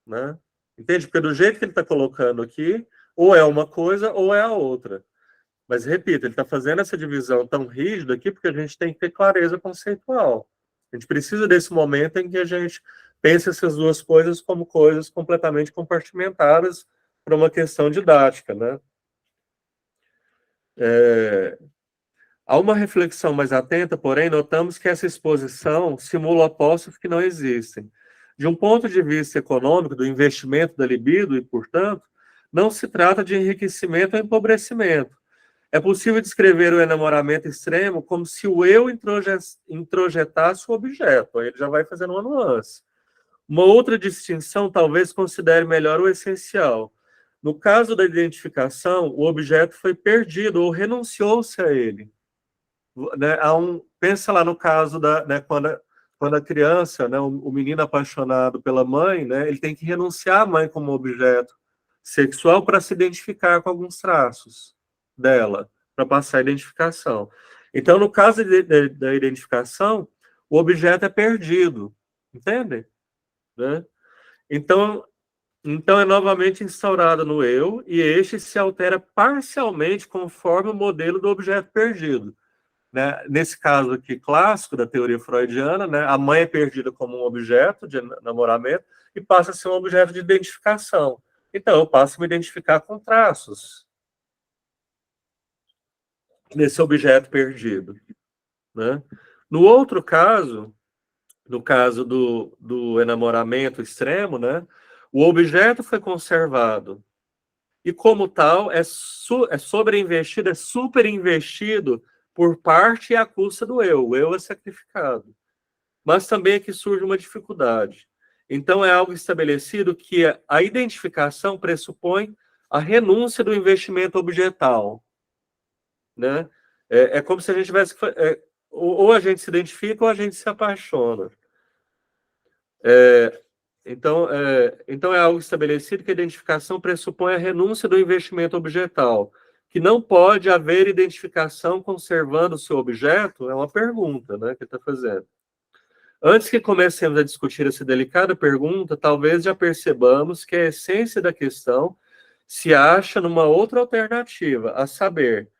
né? Entende? Porque do jeito que ele está colocando aqui, ou é uma coisa ou é a outra. Mas, repito, ele está fazendo essa divisão tão rígida aqui porque a gente tem que ter clareza conceitual. A gente precisa desse momento em que a gente pensa essas duas coisas como coisas completamente compartimentadas para uma questão didática, né? Há uma reflexão mais atenta, porém, notamos que essa exposição simula opostos que não existem. De um ponto de vista econômico, do investimento da libido, e, portanto, não se trata de enriquecimento ou empobrecimento. É possível descrever o enamoramento extremo como se o eu introjetasse o objeto. Aí ele já vai fazendo uma nuance. Uma outra distinção talvez considere melhor o essencial. No caso da identificação, o objeto foi perdido ou renunciou-se a ele. Né, pensa lá no caso né, quando a criança, né, o menino apaixonado pela mãe, né, ele tem que renunciar à mãe como objeto sexual para se identificar com alguns traços dela, para passar a identificação. Então, no caso da identificação, o objeto é perdido, entende? Né? Então é novamente instaurado no eu, e este se altera parcialmente conforme o modelo do objeto perdido. Né? Nesse caso aqui clássico da teoria freudiana, né, a mãe é perdida como um objeto de namoramento e passa a ser um objeto de identificação. Então, eu passo a me identificar com traços nesse objeto perdido. Né? No outro caso, no caso do enamoramento extremo, né, o objeto foi conservado e, como tal, é sobreinvestido, é superinvestido por parte e à custa do eu. O eu é sacrificado. Mas também aqui surge uma dificuldade. Então, é algo estabelecido que a identificação pressupõe a renúncia do investimento objetal. Né? É como se a gente tivesse... ou a gente se identifica ou a gente se apaixona. Então, é algo estabelecido que a identificação pressupõe a renúncia do investimento objetal. Que não pode haver identificação conservando o seu objeto, é uma pergunta, né, que está fazendo. Antes que comecemos a discutir essa delicada pergunta, talvez já percebamos que a essência da questão se acha numa outra alternativa, a saber,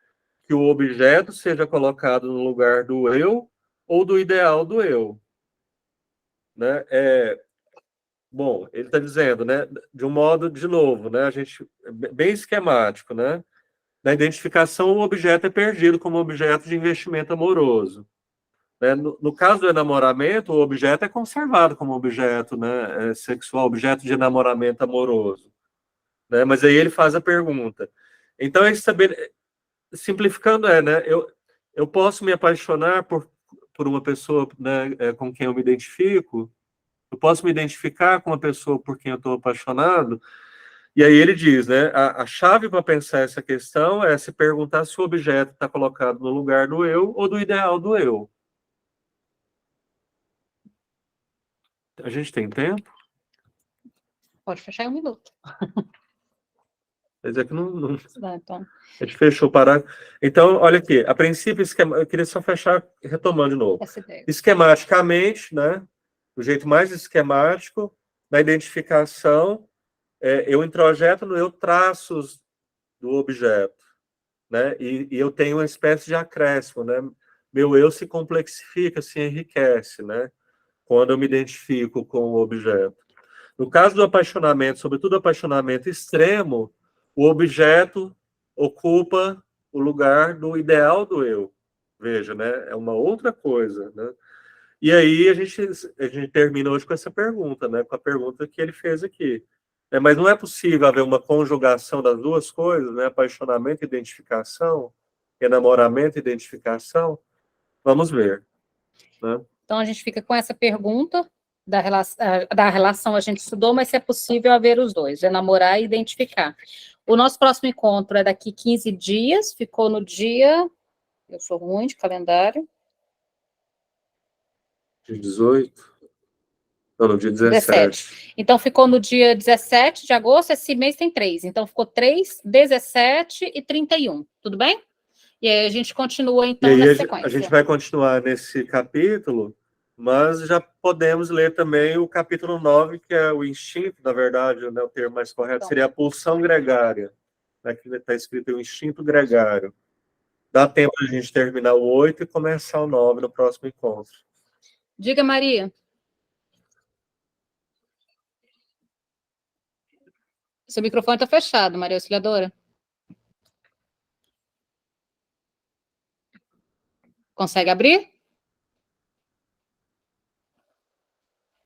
que o objeto seja colocado no lugar do eu ou do ideal do eu. Né? Bom, ele está dizendo, né, de um modo, de novo, né, a gente, bem esquemático, né? Na identificação, o objeto é perdido como objeto de investimento amoroso. Né? No caso do enamoramento, o objeto é conservado como objeto, né, sexual, objeto de enamoramento amoroso. Né? Mas aí ele faz a pergunta. Então, simplificando, né, eu posso me apaixonar por uma pessoa, né, com quem eu me identifico, eu posso me identificar com uma pessoa por quem eu estou apaixonado. E aí ele diz, né, a chave para pensar essa questão é se perguntar se o objeto está colocado no lugar do eu ou do ideal do eu. A gente tem tempo? Pode fechar em 1 minuto. Quer dizer que não... Então. A gente fechou o parágrafo. Então, olha aqui, a princípio, eu queria só fechar, retomando de novo. Essa ideia. Esquematicamente, né, do jeito mais esquemático, na identificação, eu introjeto no eu traços do objeto, né, e eu tenho uma espécie de acréscimo, né, meu eu se complexifica, se enriquece, né, quando eu me identifico com o objeto. No caso do apaixonamento, sobretudo o apaixonamento extremo, o objeto ocupa o lugar do ideal do eu. Veja, né? É uma outra coisa, né? E aí a gente termina hoje com essa pergunta, né? Com a pergunta que ele fez aqui. Mas não é possível haver uma conjugação das duas coisas, né? Apaixonamento e identificação, enamoramento e identificação? Vamos ver, né? Então, a gente fica com essa pergunta da relação a gente estudou, mas se é possível haver os dois, enamorar e identificar. O nosso próximo encontro é daqui 15 dias, ficou no dia... Eu sou ruim de calendário. Dia 18? Não, no dia 17. Então, ficou no dia 17 de agosto, esse mês tem 3. Então, ficou 3, 17 e 31. Tudo bem? E aí a gente continua, então, e aí, nessa sequência. a gente vai continuar nesse capítulo, mas já podemos ler também o capítulo 9, que é o instinto, na verdade, né, o termo mais correto Então. seria a pulsão gregária. Aqui está escrito o instinto gregário. Dá tempo de a gente terminar o 8 e começar o 9 no próximo encontro. Diga, Maria. Seu microfone está fechado, Maria Auxiliadora. Consegue abrir?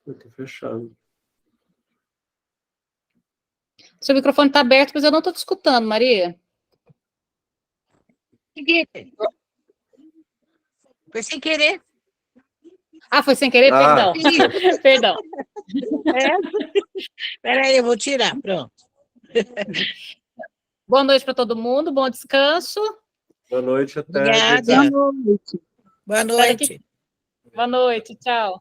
Está fechado. Seu microfone está aberto, mas eu não estou te escutando, Maria. Foi sem querer. Ah, foi sem querer? Perdão. Perdão. Espera aí, eu vou tirar, pronto. Boa noite para todo mundo, bom descanso. Boa noite, até. Obrigada. Boa noite. Boa noite, tchau.